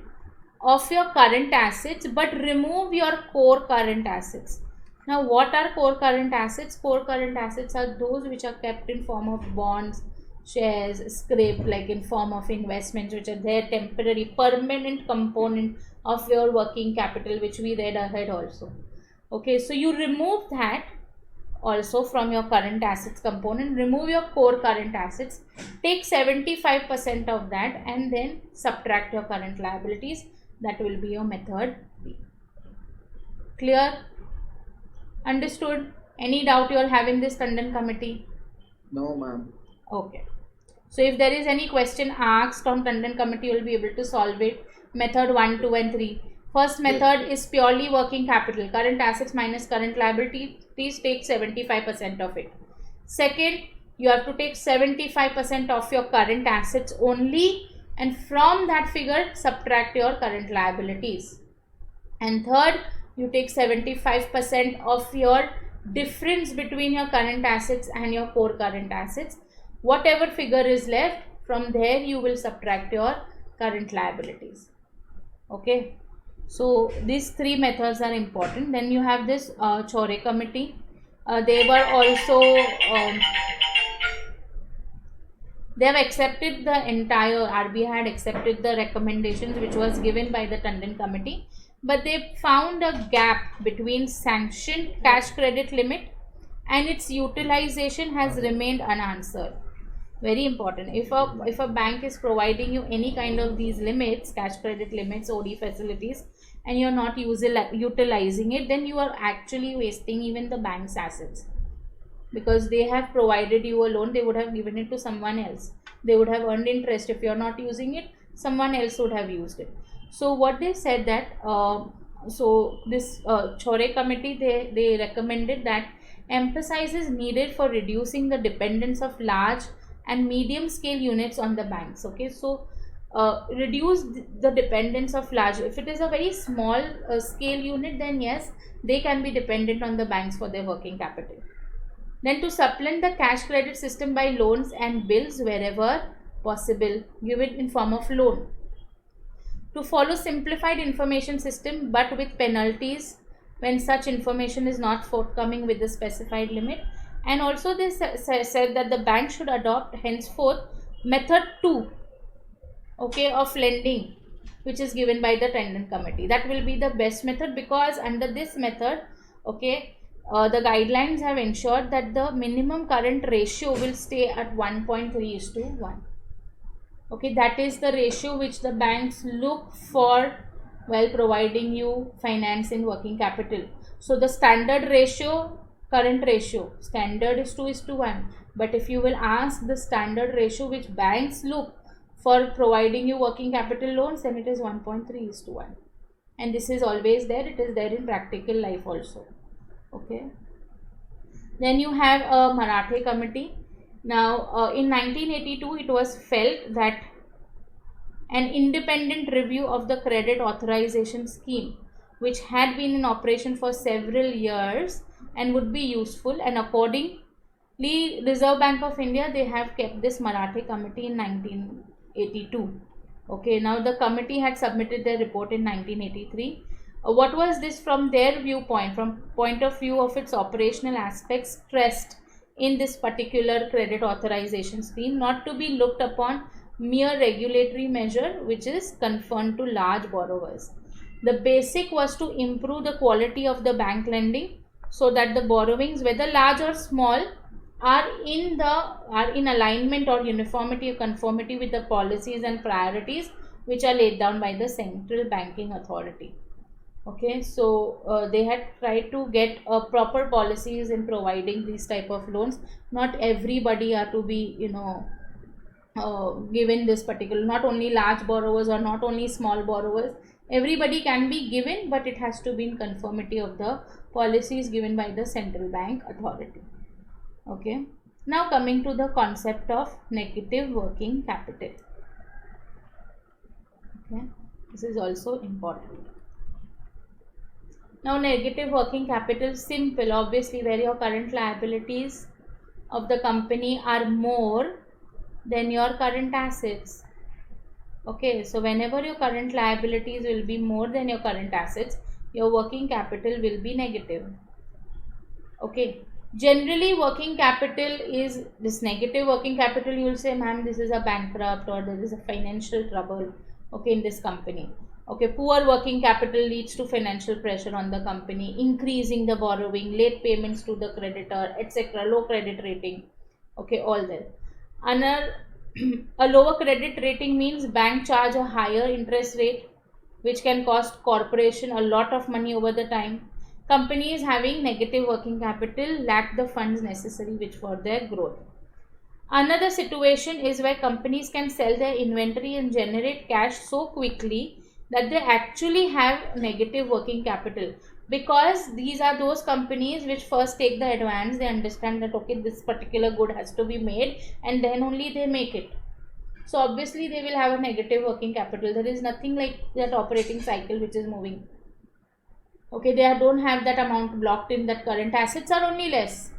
of your current assets but remove your core current assets. Now what are core current assets? Core current assets are those which are kept in form of bonds, shares, scraped like in form of investments, which are their temporary permanent component of your working capital, which we read ahead also. Okay, so you remove that also from your current assets component, remove your core current assets, take 75% of that and then subtract your current liabilities. That will be your method B. Clear? Understood? Any doubt you are having this Tandon Committee? No, ma'am. Okay. So if there is any question asked on Tandon Committee, you will be able to solve it. Method 1, 2 and 3. First method is purely working capital. Current assets minus current liability. Please take 75% of it. Second, you have to take 75% of your current assets only, and from that figure subtract your current liabilities. And third, you take 75% of your difference between your current assets and your core current assets. Whatever figure is left, from there you will subtract your current liabilities. Okay, so these three methods are important. Then you have this Chore Committee. They were also they have accepted the entire, RBI had accepted the recommendations which was given by the Tandon Committee, but they found a gap between sanctioned cash credit limit and its utilization has remained unanswered. Very important. If a bank is providing you any kind of these limits, cash credit limits, OD facilities, and you're not utilizing it, then you are actually wasting even the bank's assets. Because they have provided you a loan, they would have given it to someone else. They would have earned interest. If you're not using it, someone else would have used it. So what they said that, so this Chore Committee, they recommended that emphasis is needed for reducing the dependence of large and medium scale units on the banks. Okay, so reduce the dependence of large. If it is a very small scale unit, then yes, they can be dependent on the banks for their working capital. Then to supplement the cash credit system by loans and bills wherever possible, give it in form of loan. To follow simplified information system but with penalties when such information is not forthcoming with the specified limit. And also they said that the bank should adopt henceforth method 2, okay, of lending, which is given by the Tandon Committee. That will be the best method, because under this method, okay, the guidelines have ensured that the minimum current ratio will stay at 1.3:1. Okay, that is the ratio which the banks look for while providing you finance in working capital. So the standard ratio, current ratio, standard is 2:1. But if you will ask the standard ratio which banks look for providing you working capital loans, then it is 1.3:1. And this is always there. It is there in practical life also. Okay. Then you have a Marathi Committee. Now in 1982 it was felt that an independent review of the credit authorization scheme, which had been in operation for several years and would be useful, and accordingly Reserve Bank of India, they have kept this Marathi Committee in 1982. Okay, now the committee had submitted their report in 1983. What was this from their viewpoint, from point of view of its operational aspects stressed in this particular credit authorization scheme, not to be looked upon mere regulatory measure which is confined to large borrowers. The basic was to improve the quality of the bank lending so that the borrowings, whether large or small, are in alignment or uniformity or conformity with the policies and priorities which are laid down by the central banking authority. Okay, so they had tried to get proper policies in providing these type of loans. Not everybody are to be, given this particular, not only large borrowers or not only small borrowers, everybody can be given, but it has to be in conformity of the policies given by the central bank authority. Okay, now coming to the concept of negative working capital. Okay, this is also important. Now negative working capital, simple, obviously, where your current liabilities of the company are more than your current assets. Okay, so whenever your current liabilities will be more than your current assets, your working capital will be negative. Okay, generally working capital is this negative working capital. You will say, ma'am, this is a bankrupt or there is a financial trouble, okay, in this company. Okay, poor working capital leads to financial pressure on the company, increasing the borrowing, late payments to the creditor, etc., low credit rating. Okay, all that. Another a lower credit rating means bank charge a higher interest rate, which can cost corporation a lot of money over the time. Companies having negative working capital lack the funds necessary which for their growth. Another situation is where companies can sell their inventory and generate cash so quickly that they actually have negative working capital, because these are those companies which first take the advance. They understand that okay, this particular good has to be made, and then only they make it. So obviously they will have a negative working capital. There is nothing like that operating cycle which is moving. Okay, they don't have that amount blocked in that current assets are only less.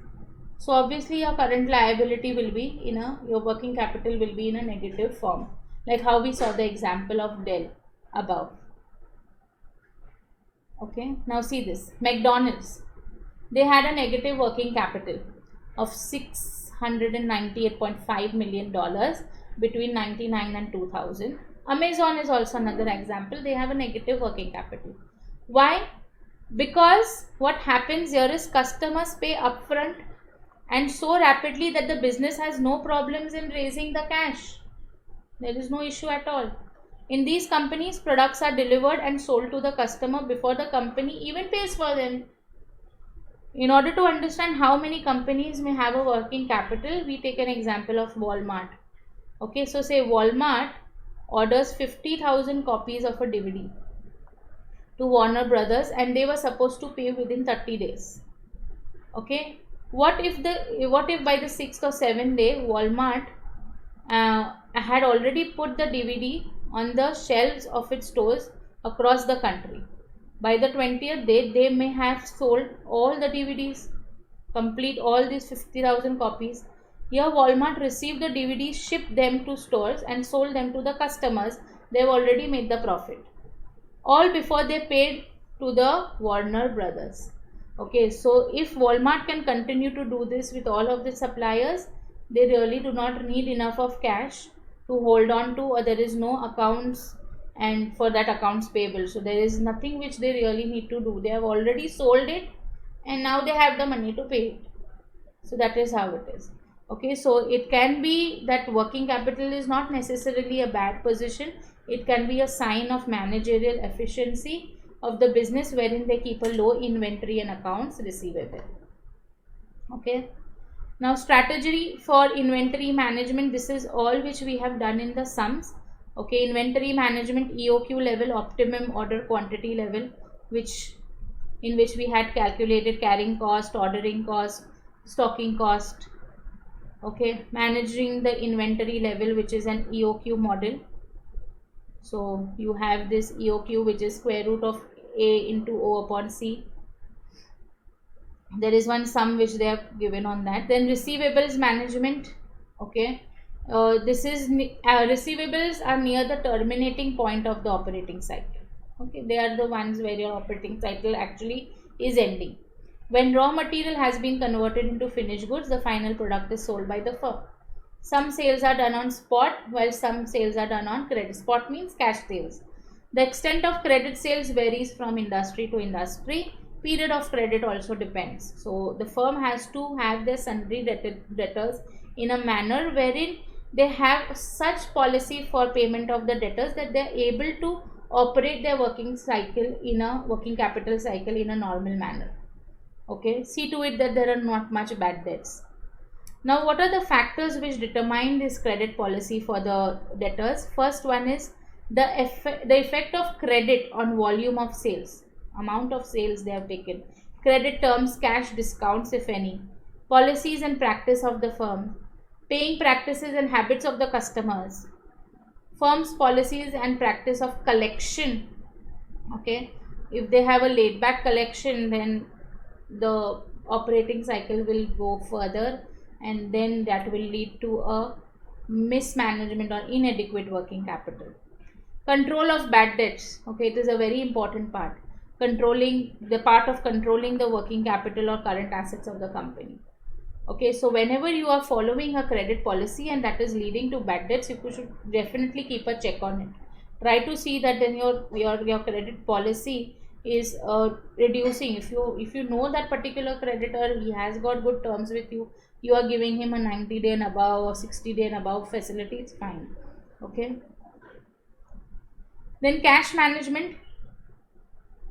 So obviously your current liability will be in your working capital will be in a negative form, like how we saw the example of Dell above. Okay, now see this. McDonald's, they had a negative working capital of $698.5 million between 99 and 2000. Amazon is also another example. They have a negative working capital. Why? Because what happens here is customers pay upfront and so rapidly that the business has no problems in raising the cash. There is no issue at all. In these companies, products are delivered and sold to the customer before the company even pays for them. In order to understand how many companies may have a working capital, we take an example of Walmart. Okay, so say Walmart orders 50,000 copies of a DVD to Warner Brothers and they were supposed to pay within 30 days. Okay, what if by the 6th or 7th day Walmart had already put the DVD on the shelves of its stores across the country? By the 20th day, they may have sold all the DVDs, complete all these 50,000 copies. Here Walmart received the DVDs, shipped them to stores and sold them to the customers. They've already made the profit. All before they paid to the Warner Brothers. Okay, so if Walmart can continue to do this with all of the suppliers, they really do not need enough of cash to hold on to, or there is no accounts and for that accounts payable. So there is nothing which they really need to do. They have already sold it and now they have the money to pay it. So that is how it is. Okay, so it can be that working capital is not necessarily a bad position. It can be a sign of managerial efficiency of the business wherein they keep a low inventory and accounts receivable. Okay, now strategy for inventory management, this is all which we have done in the sums. Okay, inventory management, EOQ level, optimum order quantity level, in which we had calculated carrying cost, ordering cost, stocking cost. Okay, managing the inventory level, which is an EOQ model. So you have this EOQ, which is square root of A into O upon C. There is one sum which they have given on that. Then receivables management. Okay, this is receivables are near the terminating point of the operating cycle. Okay, they are the ones where your operating cycle actually is ending. When raw material has been converted into finished goods, the final product is sold by the firm. Some sales are done on spot, while some sales are done on credit. Spot means cash sales. The extent of credit sales varies from industry to industry. Period of credit also depends. So the firm has to have their sundry debtors in a manner wherein they have such policy for payment of the debtors that they are able to operate their working capital cycle in a normal manner. Okay, see to it that there are not much bad debts. Now, what are the factors which determine this credit policy for the debtors? First one is the effect of credit on volume of sales, amount of sales they have taken, credit terms, cash discounts if any, policies and practice of the firm, paying practices and habits of the customers, firm's policies and practice of collection. Okay, if they have a laid back collection, then the operating cycle will go further, and then that will lead to a mismanagement or inadequate working capital. Control of bad debts. Okay, it is a very important part. Controlling the working capital or current assets of the company. Okay, so whenever you are following a credit policy and that is leading to bad debts, you should definitely keep a check on it. Try to see that then your credit policy is reducing. If you know that particular creditor, he has got good terms with you, you are giving him a 90-day and above or 60-day and above facility, it's fine. Okay. Then cash management,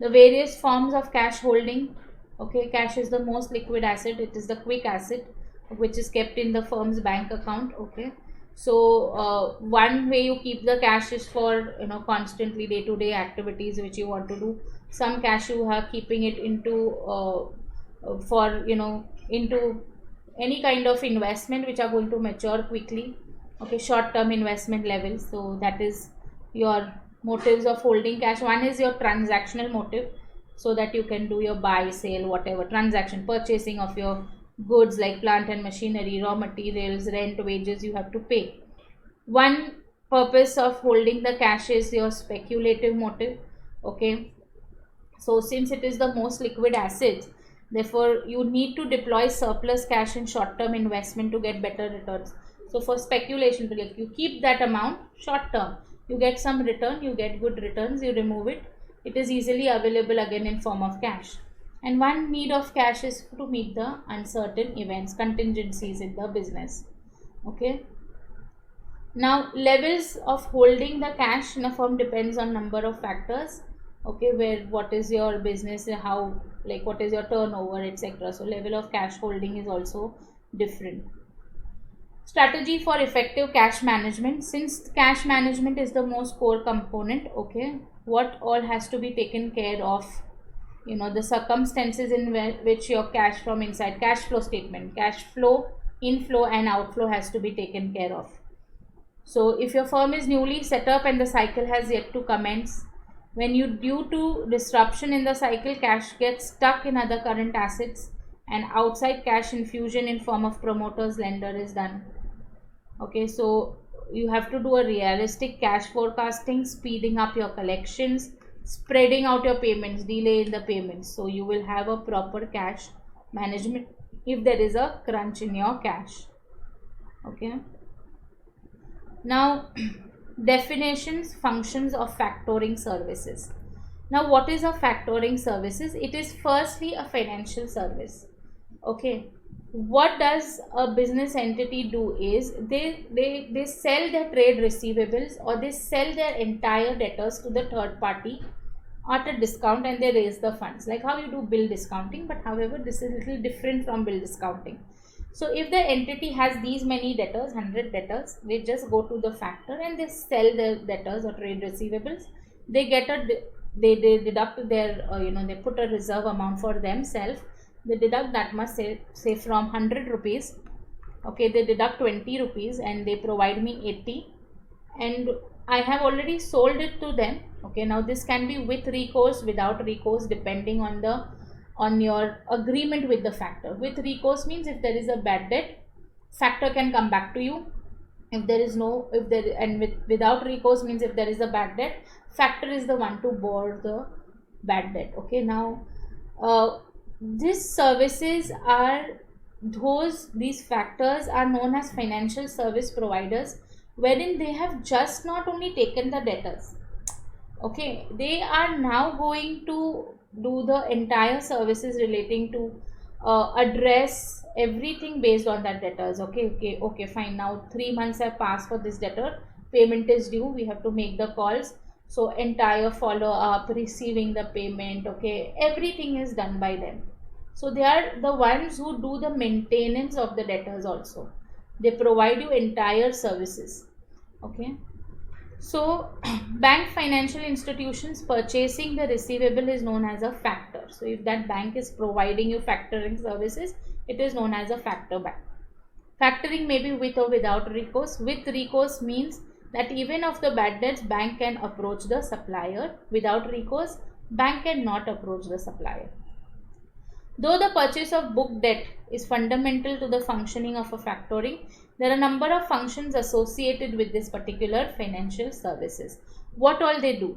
the various forms of cash holding. Okay, cash is the most liquid asset. It is the quick asset which is kept in the firm's bank account. Okay, so one way you keep the cash is for constantly day-to-day activities which you want to do. Some cash you are keeping it into for into any kind of investment which are going to mature quickly. Okay, short-term investment levels. So that is your motives of holding cash. One is your transactional motive, so that you can do your buy, sale, whatever transaction, purchasing of your goods like plant and machinery, raw materials, rent, wages you have to pay. One purpose of holding the cash is your speculative motive. Okay, so since it is the most liquid asset, therefore you need to deploy surplus cash in short-term investment to get better returns. So for speculation, like you keep that amount short-term, you get some return, you get good returns, you remove it, it is easily available again in form of cash. And one need of cash is to meet the uncertain events, contingencies in the business. Okay. Now levels of holding the cash in a firm depends on number of factors. Okay, where what is your business, how, like what is your turnover, etc. So level of cash holding is also different. Strategy for effective cash management. Since cash management is the most core component, okay, what all has to be taken care of, the circumstances in which your cash from inside, cash flow statement, cash flow, inflow and outflow has to be taken care of. So if your firm is newly set up and the cycle has yet to commence, when you due to disruption in the cycle, cash gets stuck in other current assets and outside cash infusion in form of promoters, lender is done. Okay, so you have to do a realistic cash forecasting, speeding up your collections, spreading out your payments, delay in the payments. So you will have a proper cash management if there is a crunch in your cash. Okay. Now definitions, functions of factoring services. Now what is a factoring services? It is firstly a financial service. Okay, what does a business entity do is they sell their trade receivables or they sell their entire debtors to the third party at a discount and they raise the funds, like how you do bill discounting, but however this is a little different from bill discounting. So if the entity has these many debtors, 100 debtors, they just go to the factor and they sell the debtors or trade receivables. They get they deduct their they put a reserve amount for themselves. They deduct that much, say from 100 rupees. Okay, they deduct 20 rupees and they provide me 80, and I have already sold it to them. Okay, now this can be with recourse, without recourse, depending on your agreement with the factor. With recourse means if there is a bad debt, factor can come back to you. Without recourse means if there is a bad debt, factor is the one to bear the bad debt. Okay, now these services are these factors are known as financial service providers, wherein they have just not only taken the debtors. Okay, they are now going to do the entire services relating to address everything based on that debtors. Okay, fine. Now 3 months have passed for this debtor, payment is due, we have to make the calls. So entire follow up, receiving the payment, okay, everything is done by them. So they are the ones who do the maintenance of the debtors also. They provide you entire services. Okay. So bank, financial institutions purchasing the receivable is known as a factor. So if that bank is providing you factoring services, it is known as a factor bank. Factoring may be with or without recourse. With recourse means that even of the bad debts, bank can approach the supplier. Without recourse, bank cannot approach the supplier. Though the purchase of book debt is fundamental to the functioning of a factoring, there are a number of functions associated with this particular financial services. What all they do?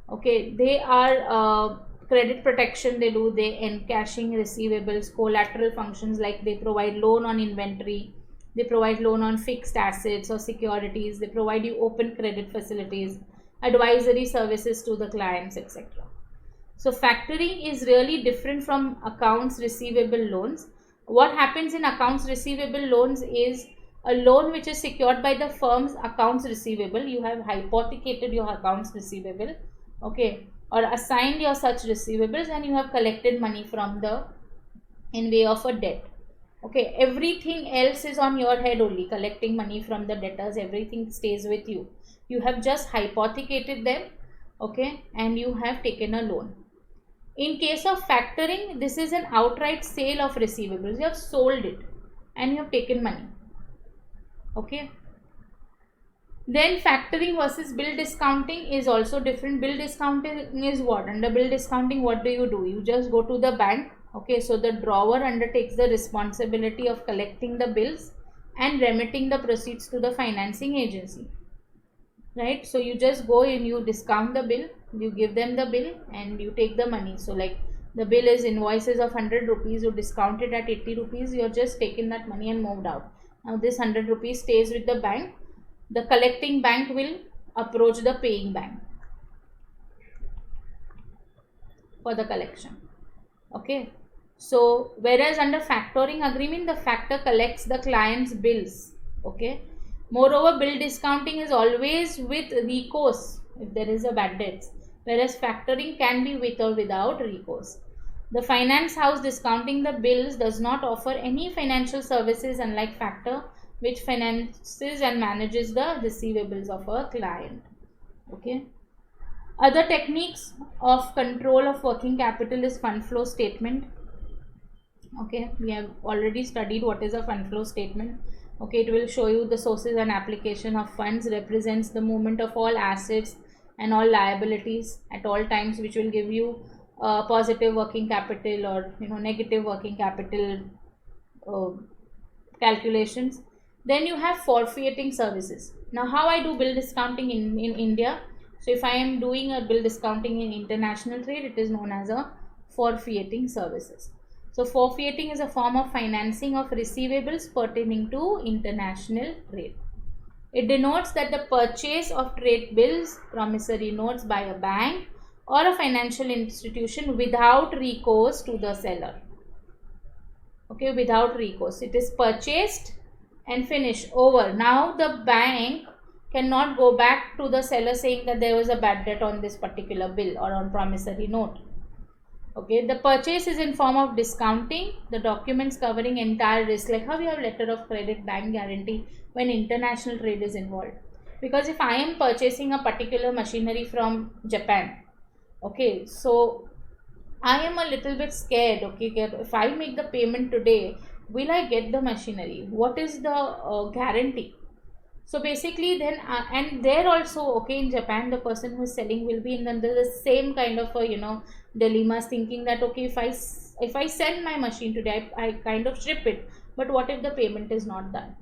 Okay, they are credit protection, they do, they encashing receivables, collateral functions like they provide loan on inventory, they provide loan on fixed assets or securities, they provide you open credit facilities, advisory services to the clients, etc. So factoring is really different from accounts receivable loans. What happens in accounts receivable loans is a loan which is secured by the firm's accounts receivable. You have hypothecated your accounts receivable, okay, or assigned your such receivables, and you have collected money from the in way of a debt. Okay, everything else is on your head only, collecting money from the debtors, everything stays with you. You have just hypothecated them, okay, and you have taken a loan. In case of factoring, this is an outright sale of receivables. You have sold it and you have taken money. Okay. Then factoring versus bill discounting is also different. Bill discounting is what? Under bill discounting, what do? You just go to the bank. Okay. So the drawer undertakes the responsibility of collecting the bills and remitting the proceeds to the financing agency. Right. So you just go and you discount the bill, you give them the bill and you take the money. So like the bill is invoices of 100 rupees, you discount it at 80 rupees, you are just taken that money and moved out. Now this 100 rupees stays with the bank. The collecting bank will approach the paying bank for the collection. Okay. So whereas under factoring agreement, the factor collects the client's bills. Okay. Moreover, bill discounting is always with recourse if there is a bad debt, whereas factoring can be with or without recourse. The finance house discounting the bills does not offer any financial services, unlike factor, which finances and manages the receivables of a client. Okay. Other techniques of control of working capital is fund flow statement. Okay, we have already studied what is a fund flow statement. Okay, it will show you the sources and application of funds, represents the movement of all assets and all liabilities at all times, which will give you positive working capital or negative working capital calculations. Then you have forfeiting services. Now how I do bill discounting in India? So if I am doing a bill discounting in international trade, it is known as a forfeiting services. So forfeiting is a form of financing of receivables pertaining to international trade. It denotes that the purchase of trade bills, promissory notes by a bank or a financial institution without recourse to the seller. Okay, without recourse. It is purchased and finished, over. Now the bank cannot go back to the seller saying that there was a bad debt on this particular bill or on promissory note. Okay, the purchase is in form of discounting, the documents covering entire risk, like how we have letter of credit, bank guarantee when international trade is involved. Because if I am purchasing a particular machinery from Japan, okay, so I am a little bit scared. Okay, if I make the payment today, will I get the machinery? What is the guarantee? So basically then and there also, okay, in Japan the person who is selling will be under the same kind of a dilemmas, thinking that okay, if I send my machine today, I kind of ship it, but what if the payment is not done?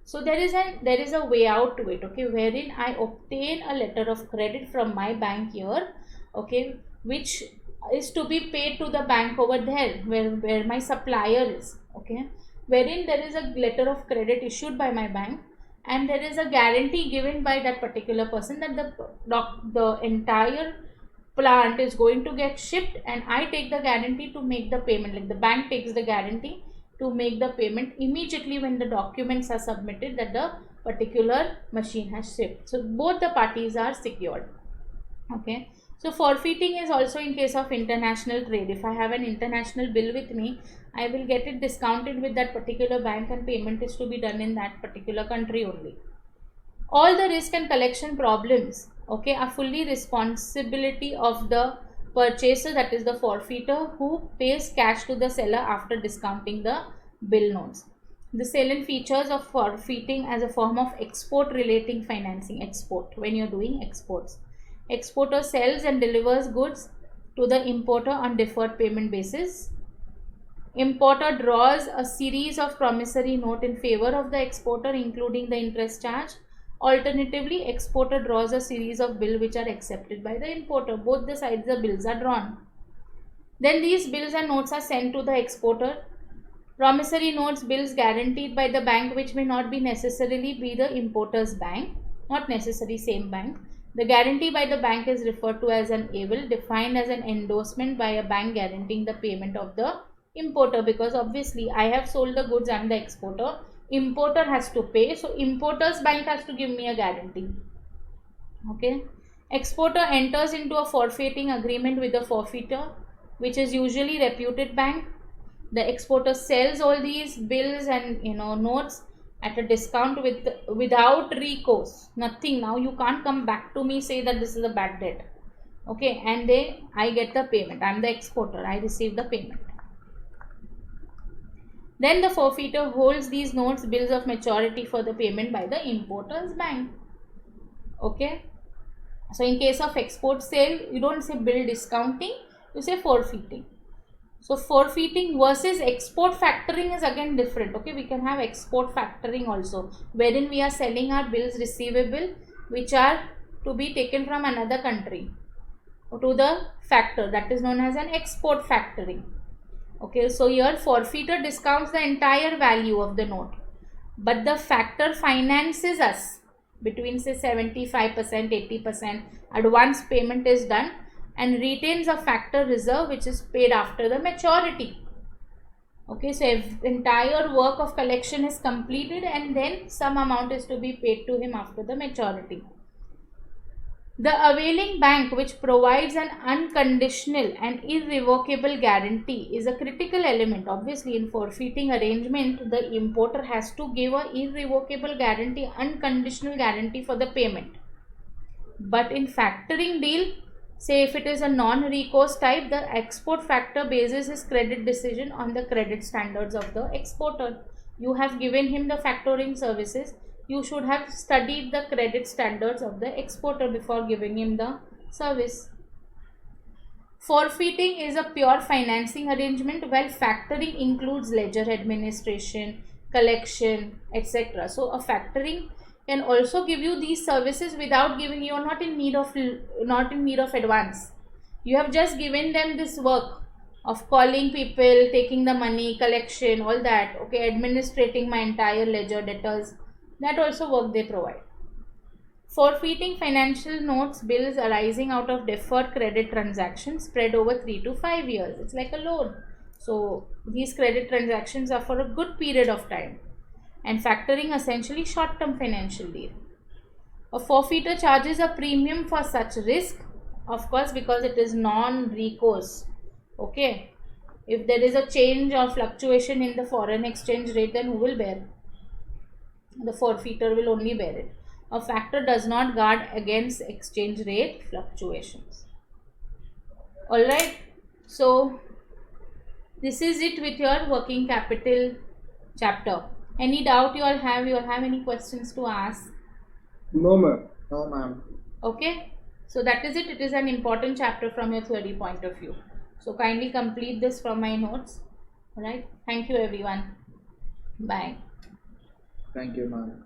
So there is a way out to it, okay, wherein I obtain a letter of credit from my bank here, okay, which is to be paid to the bank over there where my supplier is, okay, wherein there is a letter of credit issued by my bank and there is a guarantee given by that particular person that the entire plant is going to get shipped, and I take the guarantee to make the payment, like the bank takes the guarantee to make the payment immediately when the documents are submitted that the particular machine has shipped. So both the parties are secured. Okay. So forfeiting is also in case of international trade. If I have an international bill with me, I will get it discounted with that particular bank and payment is to be done in that particular country only. All the risk and collection problems, okay, are fully responsibility of the purchaser, that is the forfeiter, who pays cash to the seller after discounting the bill notes. The salient features of forfeiting as a form of export relating financing. Export, when you're doing exports. Exporter sells and delivers goods to the importer on deferred payment basis. Importer draws a series of promissory note in favor of the exporter, including the interest charge. Alternatively, exporter draws a series of bills which are accepted by the importer. Both the sides the bills are drawn. Then these bills and notes are sent to the exporter. Promissory notes, bills guaranteed by the bank, which may not be necessarily be the importer's bank, not necessarily same bank. The guarantee by the bank is referred to as an ABIL, defined as an endorsement by a bank guaranteeing the payment of the importer, because obviously I have sold the goods, I'm the exporter, importer has to pay, so importer's bank has to give me a guarantee. Okay. Exporter enters into a forfeiting agreement with the forfeiter, which is usually reputed bank. The exporter sells all these bills and notes at a discount without recourse. Nothing. Now you can't come back to me say that this is a bad debt. Okay, and I get the payment. I'm the exporter. I receive the payment. Then the forfeiter holds these notes, bills of maturity for the payment by the importer's bank. Okay. So in case of export sale, you don't say bill discounting, you say forfeiting. So forfeiting versus export factoring is again different. Okay, we can have export factoring also, wherein we are selling our bills receivable which are to be taken from another country to the factor, that is known as an export factoring. Okay, so here forfeiter discounts the entire value of the note, but the factor finances us between say 75%, 80%. Advance payment is done and retains a factor reserve which is paid after the maturity. Okay, so entire work of collection is completed and then some amount is to be paid to him after the maturity. The availing bank, which provides an unconditional and irrevocable guarantee, is a critical element. Obviously, in forfeiting arrangement, the importer has to give an irrevocable guarantee, unconditional guarantee for the payment. But in factoring deal, say if it is a non-recourse type, the export factor bases his credit decision on the credit standards of the exporter. You have given him the factoring services. You should have studied the credit standards of the exporter before giving him the service. Forfeiting is a pure financing arrangement, while factoring includes ledger administration, collection, etc. So a factoring can also give you these services without giving, you are not in need of advance. You have just given them this work of calling people, taking the money, collection, all that. Okay, administrating my entire ledger, debtors, that also work they provide. Forfeiting financial notes, bills arising out of deferred credit transactions spread over 3 to 5 years. It's like a loan. So these credit transactions are for a good period of time. And factoring essentially short-term financial deal. A forfeiter charges a premium for such risk, of course, because it is non-recourse. Okay. If there is a change or fluctuation in the foreign exchange rate, then who will bear? The forfeiter will only bear it. A factor does not guard against exchange rate fluctuations. Alright, so this is it with your working capital chapter. Any doubt you all have? You all have any questions to ask? No, ma'am. No, ma'am. Okay, so that is it. It is an important chapter from your theory point of view. So kindly complete this from my notes. Alright, thank you everyone. Bye. Thank you, ma'am.